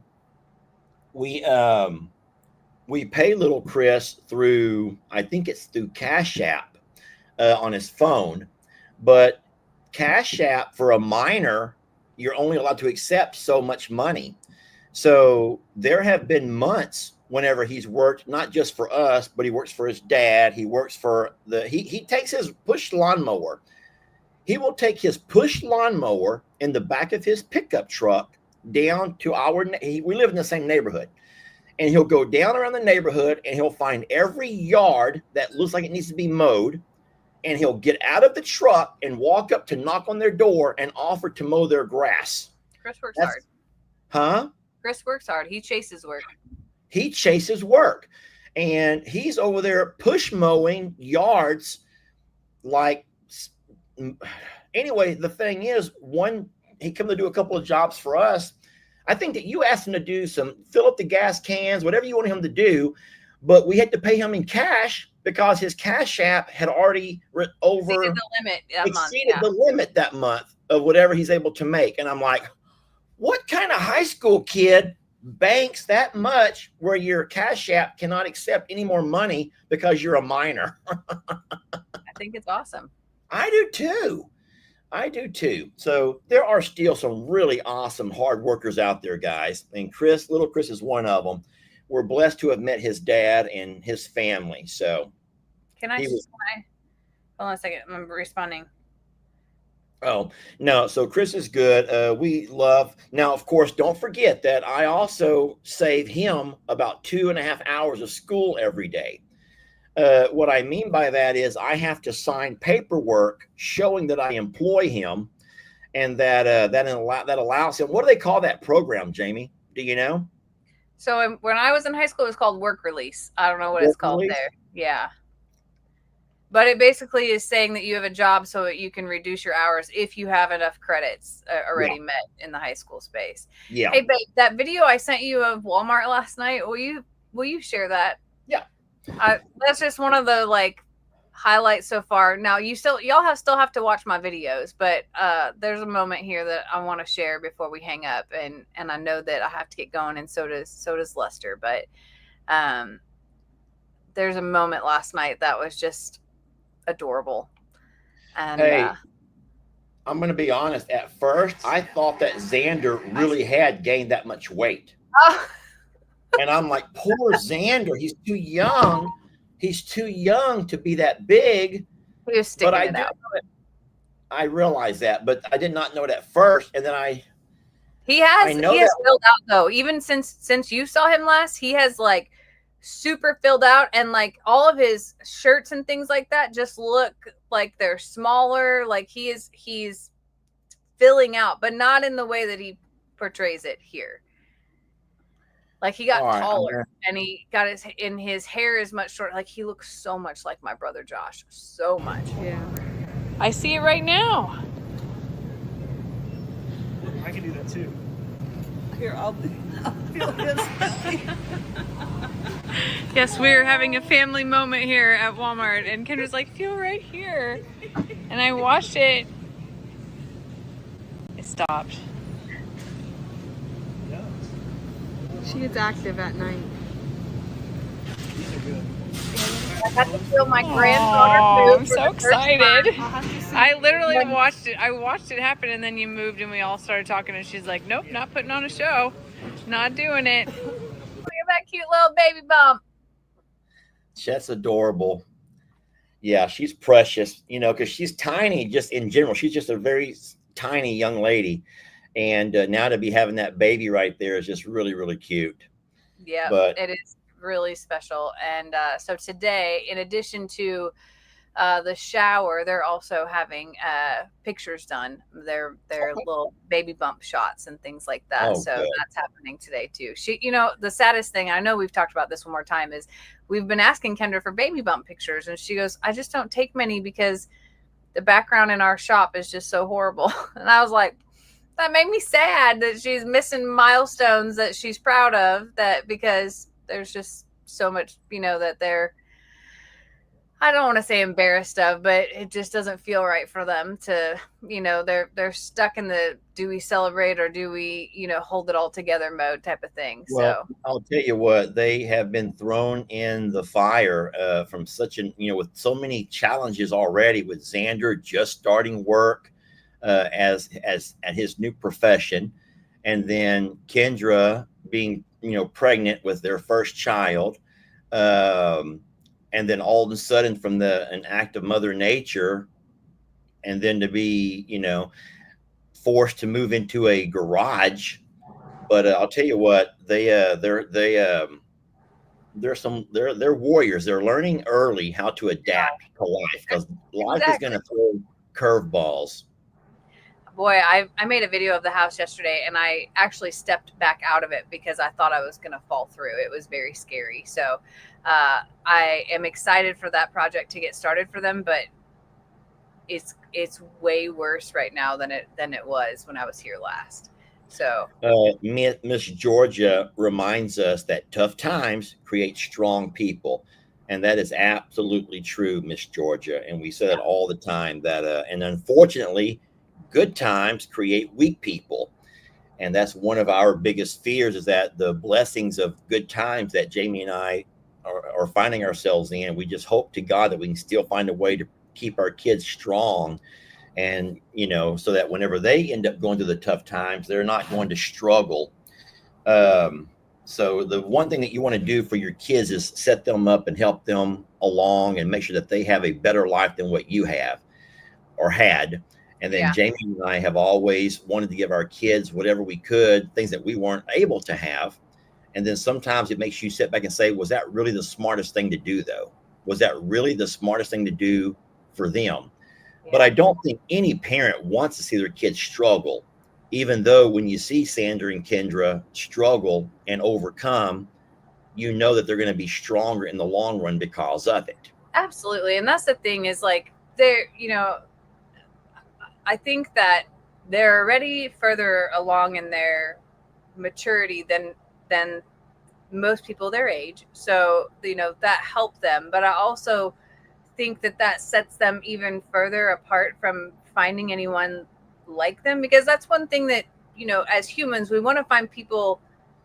we pay little Chris through, I think it's through Cash App on his phone, but Cash App for a minor, you're only allowed to accept so much money. So there have been months whenever he's worked, not just for us, but he works for his dad. He works for he takes his push lawnmower. He will take his push lawnmower in the back of his pickup truck down to we live in the same neighborhood. And he'll go down around the neighborhood and he'll find every yard that looks like it needs to be mowed. And he'll get out of the truck and walk up to knock on their door and offer to mow their grass. Chris works That's- hard. Huh? Chris works hard. He chases work. He chases work, and he's over there push mowing yards. Anyway, the thing is, he come to do a couple of jobs for us. I think that you asked him to do fill up the gas cans, whatever you wanted him to do, but we had to pay him in cash because his Cash App had already Exceeded the limit that month. exceeded the limit that month of whatever he's able to make. And I'm like, what kind of high school kid banks that much where your Cash App cannot accept any more money because you're a minor? I think it's awesome. I do too. So there are still some really awesome hard workers out there, guys. And little Chris is one of them. We're blessed to have met his dad and his family. So Can I hold on a second? I'm responding. Oh, no. So Chris is good. Now, of course, don't forget that I also save him about 2.5 hours of school every day. What I mean by that is I have to sign paperwork showing that I employ him, and that allows him. What do they call that program, Jamie? Do you know? So when I was in high school, it was called work release. I don't know what it's called there. Yeah. But it basically is saying that you have a job so that you can reduce your hours if you have enough credits already met in the high school space. Yeah. Hey, babe, that video I sent you of Walmart last night, will you share that? Yeah. That's just one of the highlights so far. Now y'all still have to watch my videos, but there's a moment here that I want to share before we hang up, and I know that I have to get going, and so does Lester. But there's a moment last night that was just adorable. And hey, I'm going to be honest. At first, I thought that Xander really had gained that much weight. And I'm like, poor Xander. He's too young. He's too young to be that big. He was sticking But it out. I realized that, but I did not know it at first. And then he has filled out though. Even since you saw him last, he has super filled out, and like all of his shirts and things like that just look like they're smaller. Like he's filling out, but not in the way that he portrays it here. Like he got taller, and he got his hair is much shorter. Like he looks so much like my brother Josh, so much. Yeah. I see it right now. I can do that too. Here, I'll feel his belly. Yes, we're having a family moment here at Walmart, and Kendra's like, feel right here. And I watched it. It stopped. She gets active at night. I got to feel my granddaughter move. I'm so excited. I literally watched it. I watched it happen, and then you moved, and we all started talking, and she's like, nope, not putting on a show. Not doing it. Look at that cute little baby bump. That's adorable. Yeah, she's precious, you know, because she's tiny just in general. She's just a very tiny young lady. And now to be having that baby right there is just really, really cute. Yeah, but it is really special. And so today, in addition to the shower, they're also having pictures done. They're little baby bump shots and things like that. Oh, so good. that's happening today too. She, you know, the saddest thing, I know we've talked about this one more time, is we've been asking Kendra for baby bump pictures, and she goes, I just don't take many because the background in our shop is just so horrible. And I was like, that made me sad that she's missing milestones that she's proud of, that because there's just so much, you know, that they're, I don't want to say embarrassed of, but it just doesn't feel right for them to, you know, they're stuck in the, do we celebrate or do we, you know, hold it all together mode type of thing. Well, So I'll tell you what, they have been thrown in the fire from such an, you know, with so many challenges already, with Xander just starting work as at his new profession, and then Kendra being, you know, pregnant with their first child, and then all of a sudden from an act of Mother Nature, and then to be, you know, forced to move into a garage. But I'll tell you what, they're warriors. They're learning early how to adapt to life, because life is going to throw curveballs. boy, I made a video of the house yesterday, and I actually stepped back out of it because I thought I was going to fall through. It was very scary. So I am excited for that project to get started for them, but it's way worse right now than it was when I was here last. So Miss Georgia reminds us that tough times create strong people. And that is absolutely true, Miss Georgia. And we say that all the time, that and unfortunately, good times create weak people. And that's one of our biggest fears, is that the blessings of good times that Jamie and I are finding ourselves in, we just hope to God that we can still find a way to keep our kids strong. And, you know, so that whenever they end up going through the tough times, they're not going to struggle. So the one thing that you want to do for your kids is set them up and help them along and make sure that they have a better life than what you have or had. And then Jamie and I have always wanted to give our kids whatever we could, things that we weren't able to have. And then sometimes it makes you sit back and say, was that really the smartest thing to do, though? Was that really the smartest thing to do for them? Yeah. But I don't think any parent wants to see their kids struggle, even though when you see Xander and Kendra struggle and overcome, you know that they're going to be stronger in the long run because of it. Absolutely. And that's the thing, is like, they're, you know, I think that they're already further along in their maturity than most people their age. So, you know, that helped them. But I also think that sets them even further apart from finding anyone like them, because that's one thing that, you know, as humans, we want to find people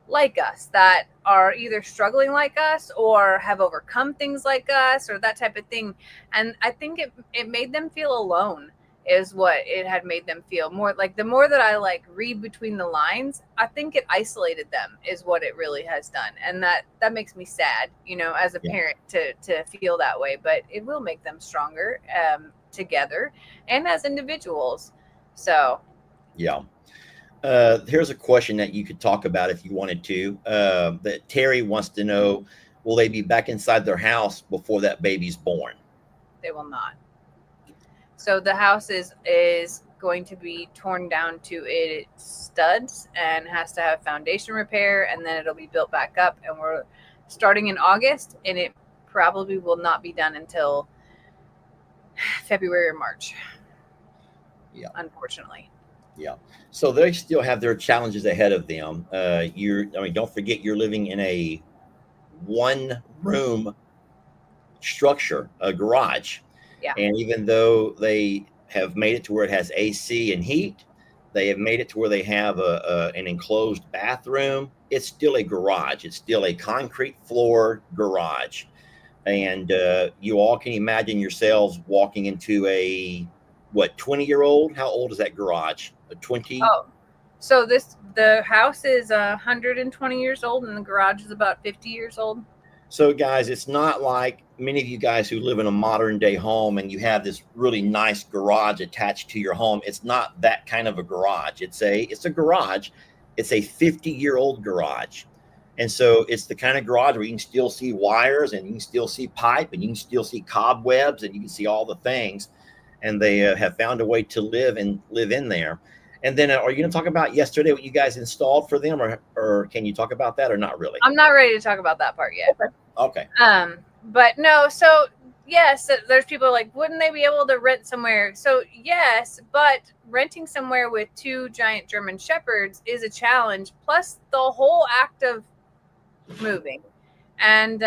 like us that are either struggling like us or have overcome things like us or that type of thing. And I think it made them feel alone, is what it had made them feel. More like, the more that I like read between the lines, I think it isolated them, is what it really has done. And that makes me sad, you know, as a parent to feel that way, but it will make them stronger together and as individuals. So here's a question that you could talk about if you wanted to, that Terry wants to know, will they be back inside their house before that baby's born? They will not. So the house is going to be torn down to its studs and has to have foundation repair, and then it'll be built back up. And we're starting in August, and it probably will not be done until February or March. Yeah. Unfortunately. Yeah. So they still have their challenges ahead of them. Don't forget you're living in a one-room structure, a garage. Yeah. And even though they have made it to where it has AC and heat, they have made it to where they have an enclosed bathroom. It's still a garage. It's still a concrete floor garage. And you all can imagine yourselves walking into a, 20-year-old? How old is that garage? A 20? Oh, so the house is 120 years old and the garage is about 50 years old. So guys, it's not like many of you guys who live in a modern day home and you have this really nice garage attached to your home. It's not that kind of a garage. It's a garage. It's a 50-year-old garage. And so it's the kind of garage where you can still see wires and you can still see pipe and you can still see cobwebs and you can see all the things. And they have found a way to live in there. And then are you going to talk about yesterday what you guys installed for them, or can you talk about that or not really? I'm not ready to talk about that part yet. Okay. But no, so yes, there's people like, wouldn't they be able to rent somewhere? So yes, but renting somewhere with 2 giant German Shepherds is a challenge. Plus the whole act of moving, and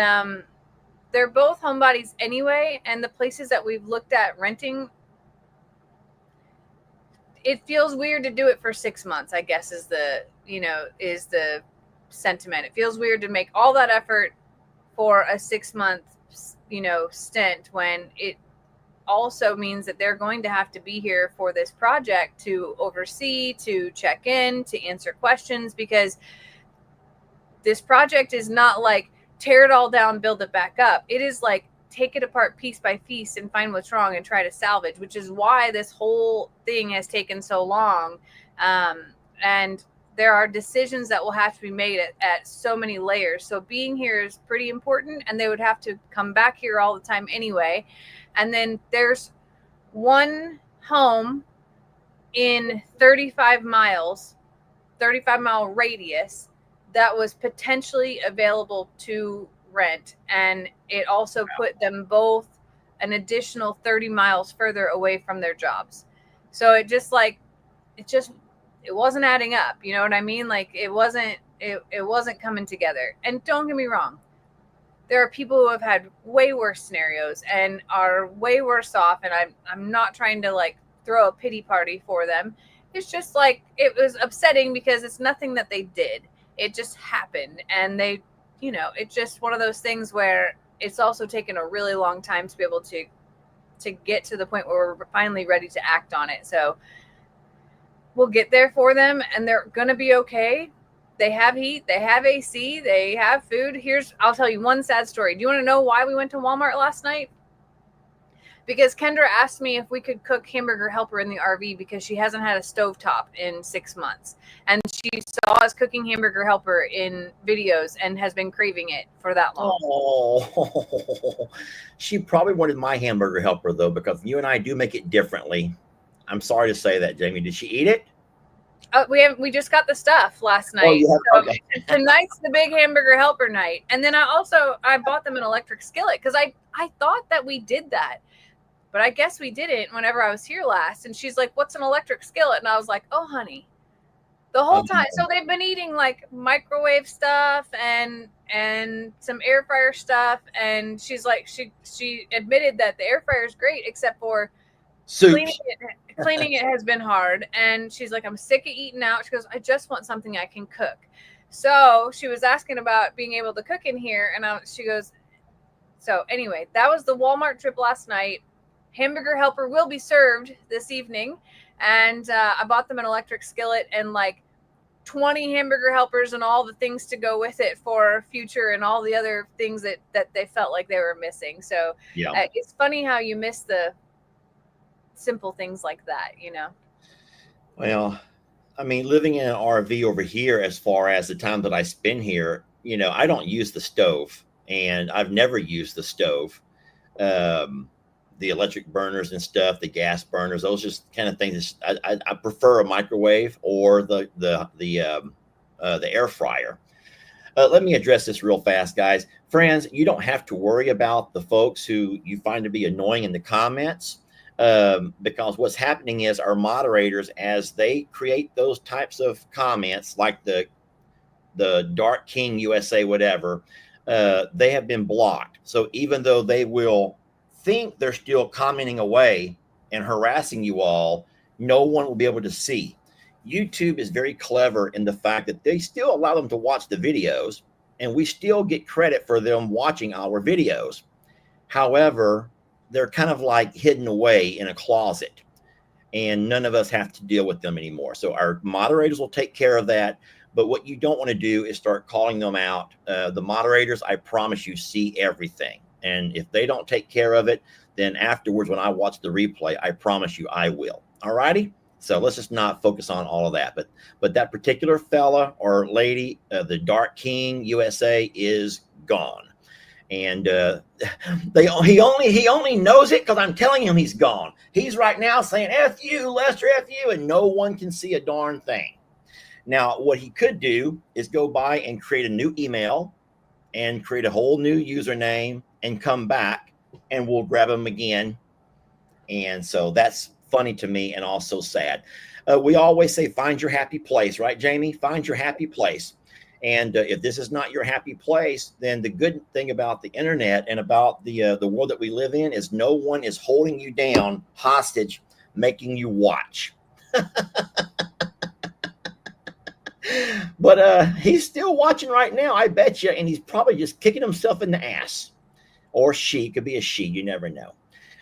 they're both homebodies anyway. And the places that we've looked at renting, it feels weird to do it for 6 months, I guess is the sentiment. It feels weird to make all that effort for a 6-month, stint when it also means that they're going to have to be here for this project to oversee, to check in, to answer questions, because this project is not like tear it all down, build it back up. It is like take it apart piece by piece and find what's wrong and try to salvage, which is why this whole thing has taken so long. And there are decisions that will have to be made at so many layers. So being here is pretty important, and they would have to come back here all the time anyway. And then there's one home in 35-mile radius that was potentially available to rent, and it also put them both an additional 30 miles further away from their jobs. So it wasn't adding up, you know what I mean? Like it wasn't coming together. And don't get me wrong, there are people who have had way worse scenarios and are way worse off, and I'm not trying to like throw a pity party for them. It's just like it was upsetting because it's nothing that they did. It just happened, and they, it's just one of those things where it's also taken a really long time to be able to get to the point where we're finally ready to act on it. So we'll get there for them, and they're going to be okay. They have heat, they have AC, they have food. I'll tell you one sad story. Do you want to know why we went to Walmart last night? Because Kendra asked me if we could cook Hamburger Helper in the RV because she hasn't had a stovetop in 6 months. And she saw us cooking Hamburger Helper in videos and has been craving it for that long. Oh, she probably wanted my Hamburger Helper, though, because you and I do make it differently. I'm sorry to say that, Jamie. Did she eat it? We just got the stuff last night. Okay. Tonight's the big Hamburger Helper night. And then I bought them an electric skillet because I thought that we did that. But I guess we didn't whenever I was here last. And she's like, what's an electric skillet? And I was like, oh, honey. The whole time. So they've been eating like microwave stuff and some air fryer stuff. And she's like, she admitted that the air fryer is great, except for cleaning it has been hard. And she's like, I'm sick of eating out. She goes, I just want something I can cook. So she was asking about being able to cook in here. And she goes, so anyway, that was the Walmart trip last night. Hamburger Helper will be served this evening. And I bought them an electric skillet and like 20 Hamburger Helpers and all the things to go with it for future and all the other things that they felt like they were missing. So yeah. It's funny how you miss the simple things like that, Well, I mean, living in an RV over here, as far as the time that I spend here, I don't use the stove. and I've never used the stove. The electric burners and stuff, the gas burners, those just kind of things. I prefer a microwave or the air fryer. Let me address this real fast, guys. Friends, you don't have to worry about the folks who you find to be annoying in the comments, because what's happening is our moderators, as they create those types of comments, like the Dark King USA, whatever, they have been blocked. So even though they will think they're still commenting away and harassing you all, no one will be able to see. YouTube is very clever in the fact that they still allow them to watch the videos, and we still get credit for them watching our videos. However, they're kind of like hidden away in a closet, and none of us have to deal with them anymore. So our moderators will take care of that. But what you don't want to do is start calling them out. The moderators, I promise you, see everything. And if they don't take care of it, then afterwards, when I watch the replay, I promise you I will. All righty? So let's just not focus on all of that. But that particular fella or lady, the Dark King USA, is gone. And he only knows it because I'm telling him he's gone. He's right now saying, F you, Lester, F you, and no one can see a darn thing. Now, what he could do is go by and create a new email and create a whole new username and come back, and we'll grab him again. And so that's funny to me and also sad. We always say, find your happy place, right, Jamie? Find your happy place. And if this is not your happy place, then the good thing about the internet and about the world that we live in is no one is holding you down hostage, making you watch. But he's still watching right now, I bet you, and he's probably just kicking himself in the ass. Or she, could be a she, you never know.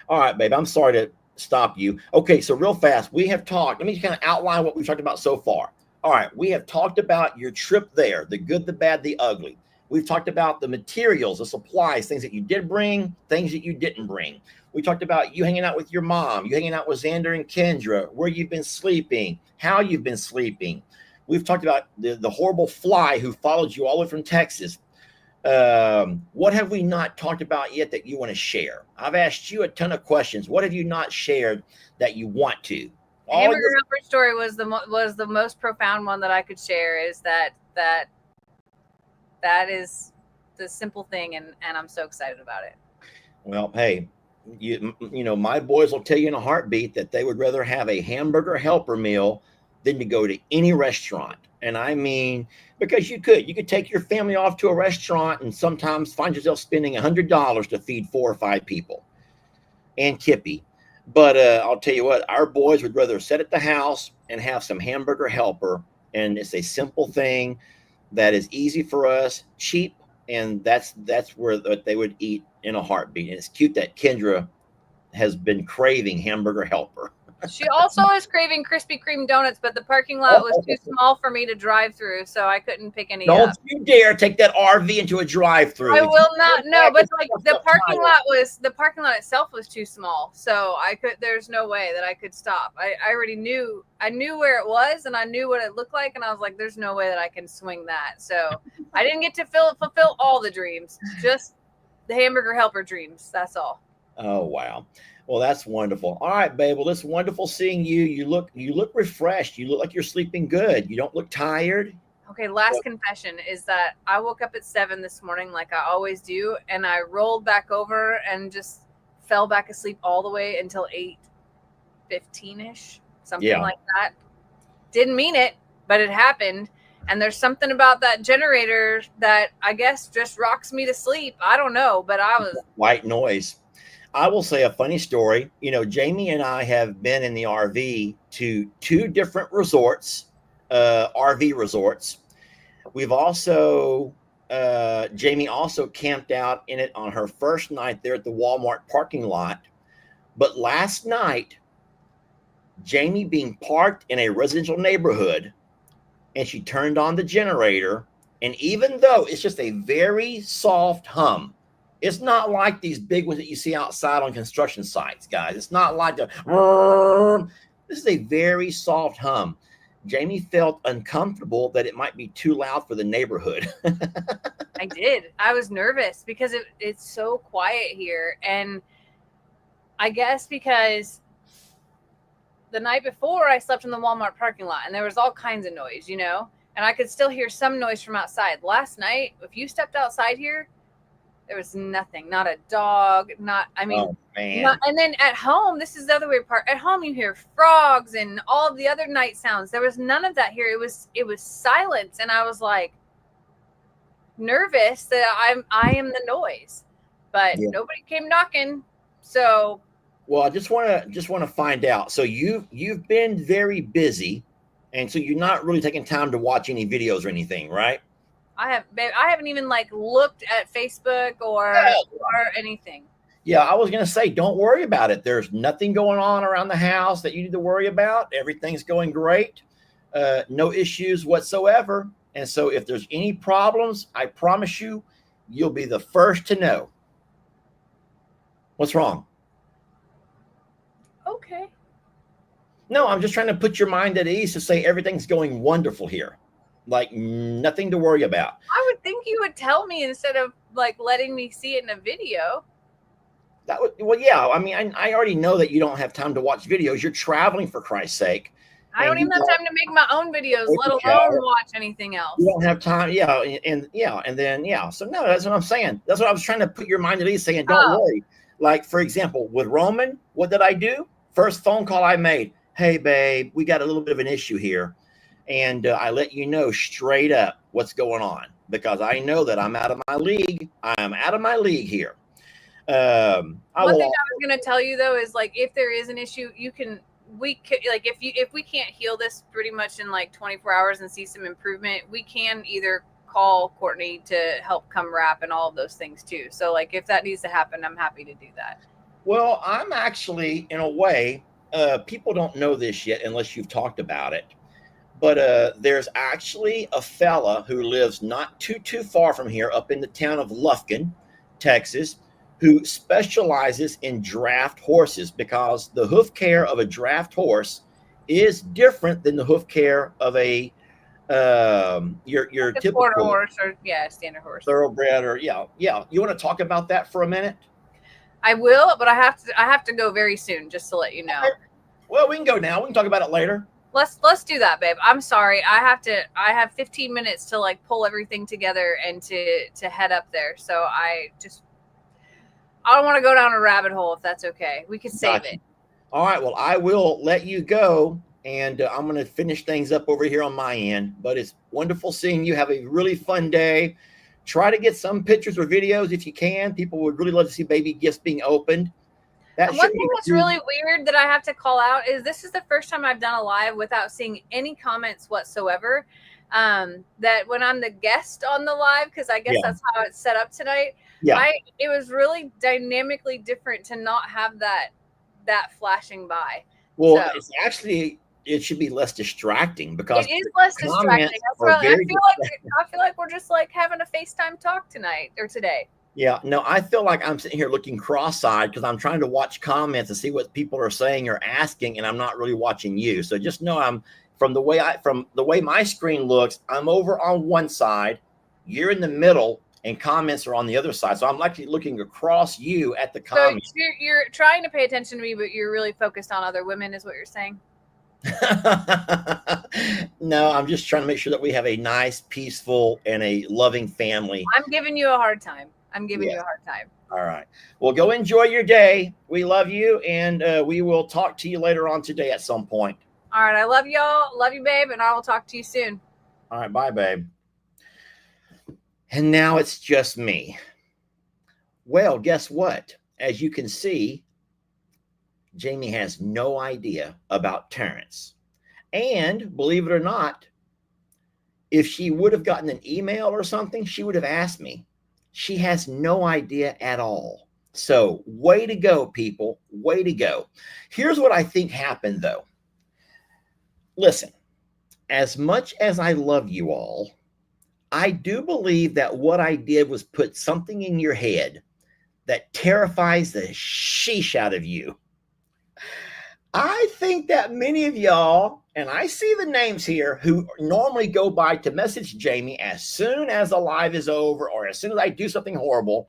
All right, babe, I'm sorry to stop you. Okay, so real fast, we have talked. Let me kind of outline what we've talked about so far. All right, we have talked about your trip there, the good, the bad, the ugly. We've talked about the materials, the supplies, things that you did bring, things that you didn't bring. We talked about you hanging out with your mom, you hanging out with Xander and Kendra, where you've been sleeping, how you've been sleeping. We've talked about the horrible fly who followed you all the way from Texas. What have we not talked about yet that you want to share? I've asked you a ton of questions. What have you not shared that you want to? Hamburger Helper story was the most profound one that I could share. Is that is the simple thing, and I'm so excited about it. Well, hey, you know, my boys will tell you in a heartbeat that they would rather have a Hamburger Helper meal than to go to any restaurant. And I mean, because you could take your family off to a restaurant and sometimes find yourself spending $100 to feed 4 or 5 people and Kippy. But I'll tell you what, our boys would rather sit at the house and have some Hamburger Helper. And it's a simple thing that is easy for us, cheap. And that's where they would eat in a heartbeat. And it's cute that Kendra has been craving Hamburger Helper. She also is craving Krispy Kreme donuts, but the parking lot was too small for me to drive through, so I couldn't pick any up. Don't you dare take that RV into a drive-through. I will not. No, but like the parking lot itself was too small, so there's no way that I could stop. I already knew. I knew where it was, and I knew what it looked like, and I was like, "There's no way that I can swing that." So I didn't get to fulfill all the dreams, just the Hamburger Helper dreams. That's all. Oh wow. Well, that's wonderful. All right, babe. Well, it's wonderful seeing you. You look refreshed. You look like you're sleeping good. You don't look tired. Okay, last confession is that I woke up at 7 this morning like I always do, and I rolled back over and just fell back asleep all the way until 8:15-ish, something like that. Didn't mean it, but it happened. And there's something about that generator that I guess just rocks me to sleep. I don't know, but I was white noise. I will say a funny story. You know, Jamie and I have been in the RV to 2 different resorts, RV resorts. We've also, Jamie also camped out in it on her first night there at the Walmart parking lot. But last night, Jamie being parked in a residential neighborhood, and she turned on the generator. And even though it's just a very soft hum, it's not like these big ones that you see outside on construction sites, guys. It's not like this is a very soft hum. Jamie felt uncomfortable that it might be too loud for the neighborhood. I did. I was nervous because it's so quiet here. And I guess because the night before I slept in the Walmart parking lot and there was all kinds of noise, you know, and I could still hear some noise from outside. Last night, if you stepped outside here, there was nothing, not a dog, Oh, man. and then at home, this is the other weird part. At home, you hear frogs and all the other night sounds. There was none of that here. It was silence. And I was like nervous that I am the noise, but nobody came knocking. So, well, I just want to find out. So you've been very busy, and so you're not really taking time to watch any videos or anything, right? I haven't even like looked at Facebook or anything. Yeah, I was going to say, don't worry about it. There's nothing going on around the house that you need to worry about. Everything's going great. No issues whatsoever. And so if there's any problems, I promise you, you'll be the first to know. What's wrong? Okay. No, I'm just trying to put your mind at ease to say everything's going wonderful here. Like nothing to worry about. I would think you would tell me instead of like letting me see it in a video. Well, yeah. I mean, I already know that you don't have time to watch videos. You're traveling, for Christ's sake. I don't even have time to make my own videos, let alone watch anything else. You don't have time. Yeah. And then. So no, that's what I'm saying. That's what I was trying to put your mind at ease, saying, don't worry. Like, for example, with Roman, what did I do? First phone call I made. Hey, babe, we got a little bit of an issue here. And I let you know straight up what's going on, because I know that I'm out of my league. I'm out of my league here. One thing I was going to tell you, though, is like, if there is an issue, we could, like, if we can't heal this pretty much in like 24 hours and see some improvement, we can either call Courtney to help come wrap and all of those things too. So like, if that needs to happen, I'm happy to do that. Well, I'm actually, in a way, people don't know this yet unless you've talked about it. But there's actually a fella who lives not too far from here, up in the town of Lufkin, Texas, who specializes in draft horses, because the hoof care of a draft horse is different than the hoof care of a your typical horse or standard horse, thoroughbred, or yeah. You want to talk about that for a minute? I will, but I have to go very soon, just to let you know. Well, we can go now. We can talk about it later. Let's do that, babe. I'm sorry. I have 15 minutes to like pull everything together and to head up there. So I don't want to go down a rabbit hole, if that's okay. We could save it. All right. Well, I will let you go, and I'm going to finish things up over here on my end. But it's wonderful seeing you. Have a really fun day. Try to get some pictures or videos if you can. People would really love to see baby gifts being opened. And one thing that's really weird that I have to call out is this is the first time I've done a live without seeing any comments whatsoever. That when I'm the guest on the live, because I guess that's how it's set up tonight. Yeah. It was really dynamically different to not have that flashing by. Well, so, it's actually, it should be less distracting, because it is less distracting. I feel like we're just like having a FaceTime talk tonight or today. Yeah, no, I feel like I'm sitting here looking cross-eyed because I'm trying to watch comments and see what people are saying or asking, and I'm not really watching you. So just know I'm from the way my screen looks, I'm over on one side, you're in the middle, and comments are on the other side. So I'm likely looking across you at the comments. So you're trying to pay attention to me, but you're really focused on other women, is what you're saying? No, I'm just trying to make sure that we have a nice, peaceful, and a loving family. I'm giving you a hard time. You a hard time. All right. Well, go enjoy your day. We love you, and we will talk to you later on today at some point. All right. I love y'all. Love you, babe, and I will talk to you soon. All right. Bye, babe. And now it's just me. Well, guess what? As you can see, Jamie has no idea about Terrence. And believe it or not, if she would have gotten an email or something, she would have asked me. She has no idea at all. So way to go, people. Way to go. Here's what I think happened, though. Listen, as much as I love you all, I do believe that what I did was put something in your head that terrifies the sheesh out of you. I think that many of y'all, and I see the names here who normally go by to message Jamie as soon as the live is over or as soon as I do something horrible.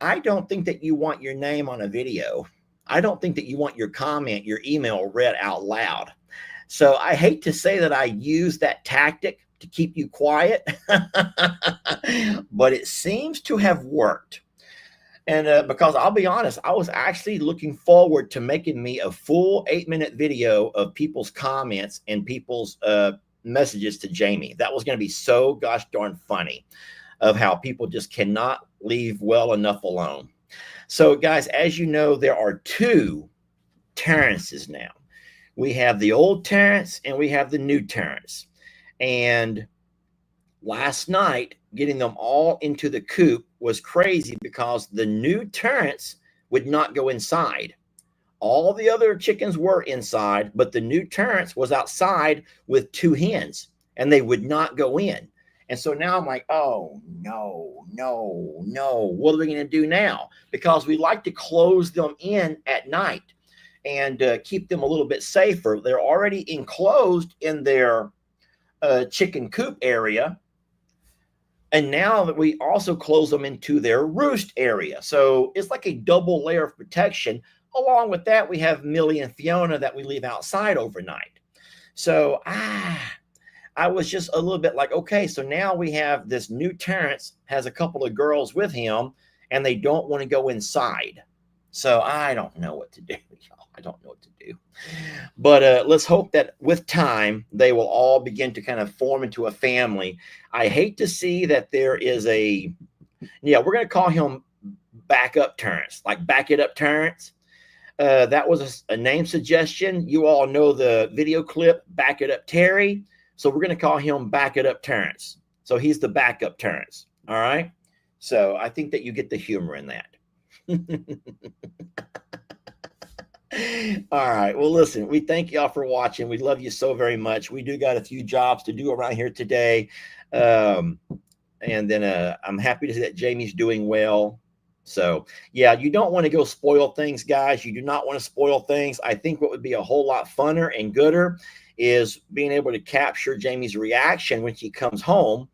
I don't think that you want your name on a video. I don't think that you want your comment, your email read out loud. So I hate to say that I use that tactic to keep you quiet, but it seems to have worked. And because I'll be honest, I was actually looking forward to making me a full 8-minute video of people's comments and people's messages to Jamie. That was going to be so gosh darn funny, of how people just cannot leave well enough alone. So guys, as you know, there are 2 Terrences now. We have the old Terrence and we have the new Terrence. And last night, getting them all into the coop was crazy because the new Terrence would not go inside. All the other chickens were inside, but the new Terrence was outside with 2 hens and they would not go in. And so now I'm like, oh, no. What are we going to do now? Because we like to close them in at night and keep them a little bit safer. They're already enclosed in their chicken coop area. And now that we also close them into their roost area. So it's like a double layer of protection. Along with that, we have Millie and Fiona that we leave outside overnight. So, I was just a little bit like, okay, so now we have this new Terrence has a couple of girls with him and they don't want to go inside. So I don't know what to do. I don't know what to do. But let's hope that with time, they will all begin to kind of form into a family. I hate to see that there is we're going to call him Backup Terrence, like Back It Up Terrence. That was a name suggestion. You all know the video clip, Back It Up Terry. So we're going to call him Back It Up Terrence. So he's the backup Terrence. All right. So I think that you get the humor in that. All right. Well, listen, we thank y'all for watching. We love you so very much. We do got a few jobs to do around here today. And then I'm happy to see that Jamie's doing well. So, yeah, you don't want to go spoil things, guys. You do not want to spoil things. I think what would be a whole lot funner and gooder is being able to capture Jamie's reaction when she comes home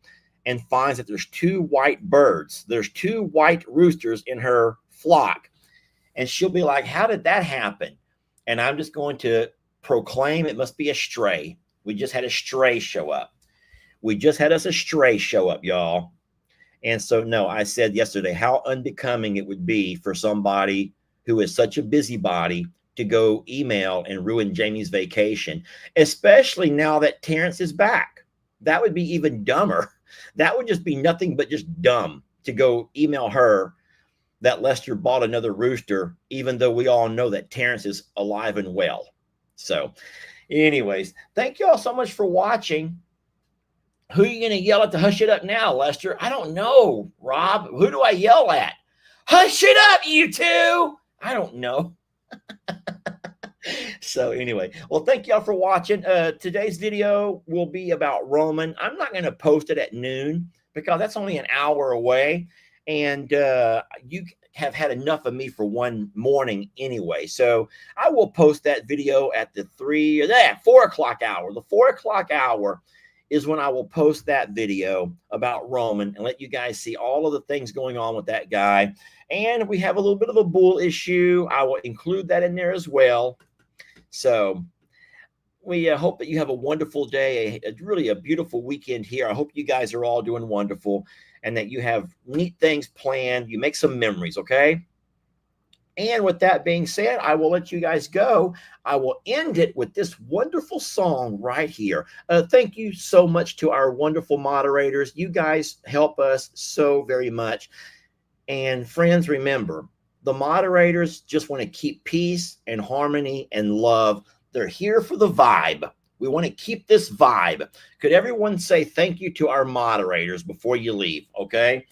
and finds that there's 2 white birds. There's 2 white roosters in her flock. And she'll be like, how did that happen? And I'm just going to proclaim it must be a stray. We just had a stray show up. We just had us a stray show up, y'all. And so, no, I said yesterday how unbecoming it would be for somebody who is such a busybody to go email and ruin Jamie's vacation, especially now that Terrence is back. That would be even dumber. That would just be nothing but just dumb to go email her that Lester bought another rooster, even though we all know that Terrence is alive and well. So anyways, thank you all so much for watching. Who are you going to yell at to hush it up now, Lester? I don't know, Rob. Who do I yell at? Hush it up, you 2. I don't know. So anyway, well, thank y'all for watching. Today's video will be about Roman. I'm not going to post it at noon because that's only an hour away. And you have had enough of me for one morning anyway. So I will post that video at the 4 o'clock hour. The 4 o'clock hour is when I will post that video about Roman and let you guys see all of the things going on with that guy. And we have a little bit of a bull issue. I will include that in there as well. So we hope that you have a wonderful day, really a beautiful weekend here. I hope you guys are all doing wonderful and that you have neat things planned. You make some memories, okay? And with that being said, I will let you guys go. I will end it with this wonderful song right here. Thank you so much to our wonderful moderators. You guys help us so very much. And friends, remember, the moderators just want to keep peace and harmony and love. They're here for the vibe. We want to keep this vibe. Could everyone say thank you to our moderators before you leave? Okay.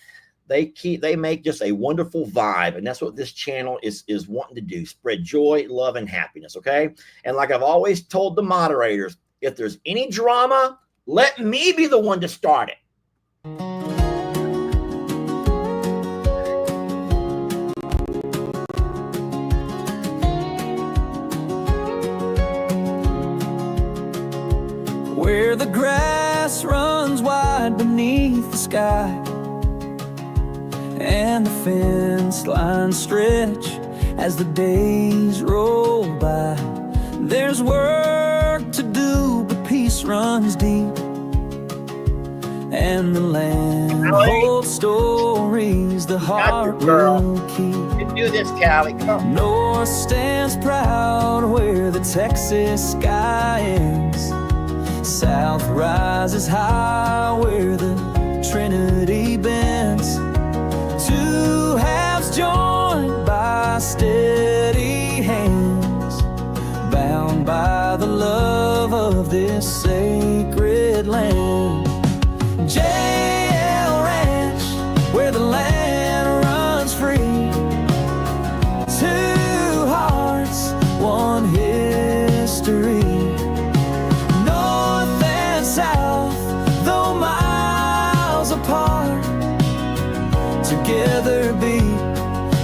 They make just a wonderful vibe. And that's what this channel is wanting to do. Spread joy, love, and happiness. Okay. And like I've always told the moderators, if there's any drama, let me be the one to start it. where the grass runs wide beneath the sky, and the fence lines stretch as the days roll by. There's work to do, but peace runs deep, and the land holds stories the heart will keep. You can do this, Callie. Come on. North stands proud where the Texas sky ends. South rises high where the Trinity bends. Two halves joined by steady hands, bound by the love of this sacred land. JL Ranch, where the land runs free. Two hearts, one history. North and south, though miles apart, together beat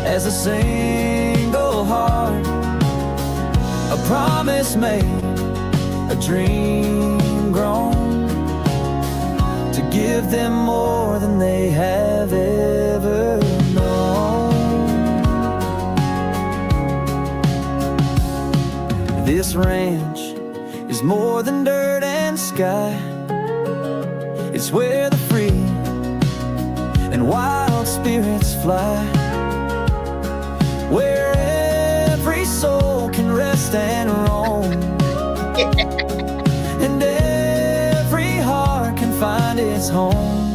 as a single heart. A promise made, a dream grown, to give them more than they have ever known. This ranch is more than dirt and sky. It's where the free and wild spirits fly, where every soul can rest and roam, and every heart can find its home,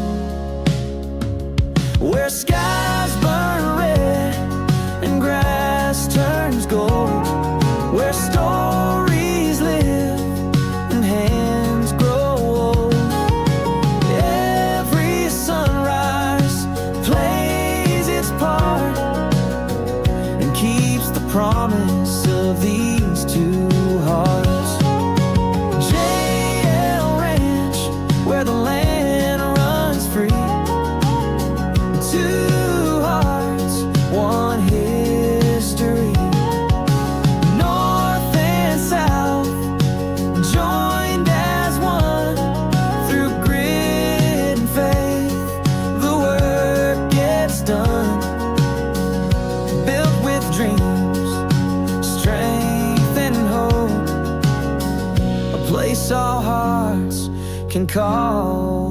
where skies burn red and grass turns gold, where stories live and hands grow old. Every sunrise plays its part and keeps the promise of these two hearts. JL Ranch, where the land runs free. Two hearts, one history. North and south, joined as one through grit and faith. The work gets done, built with dreams, strength and hope. A place our hearts can call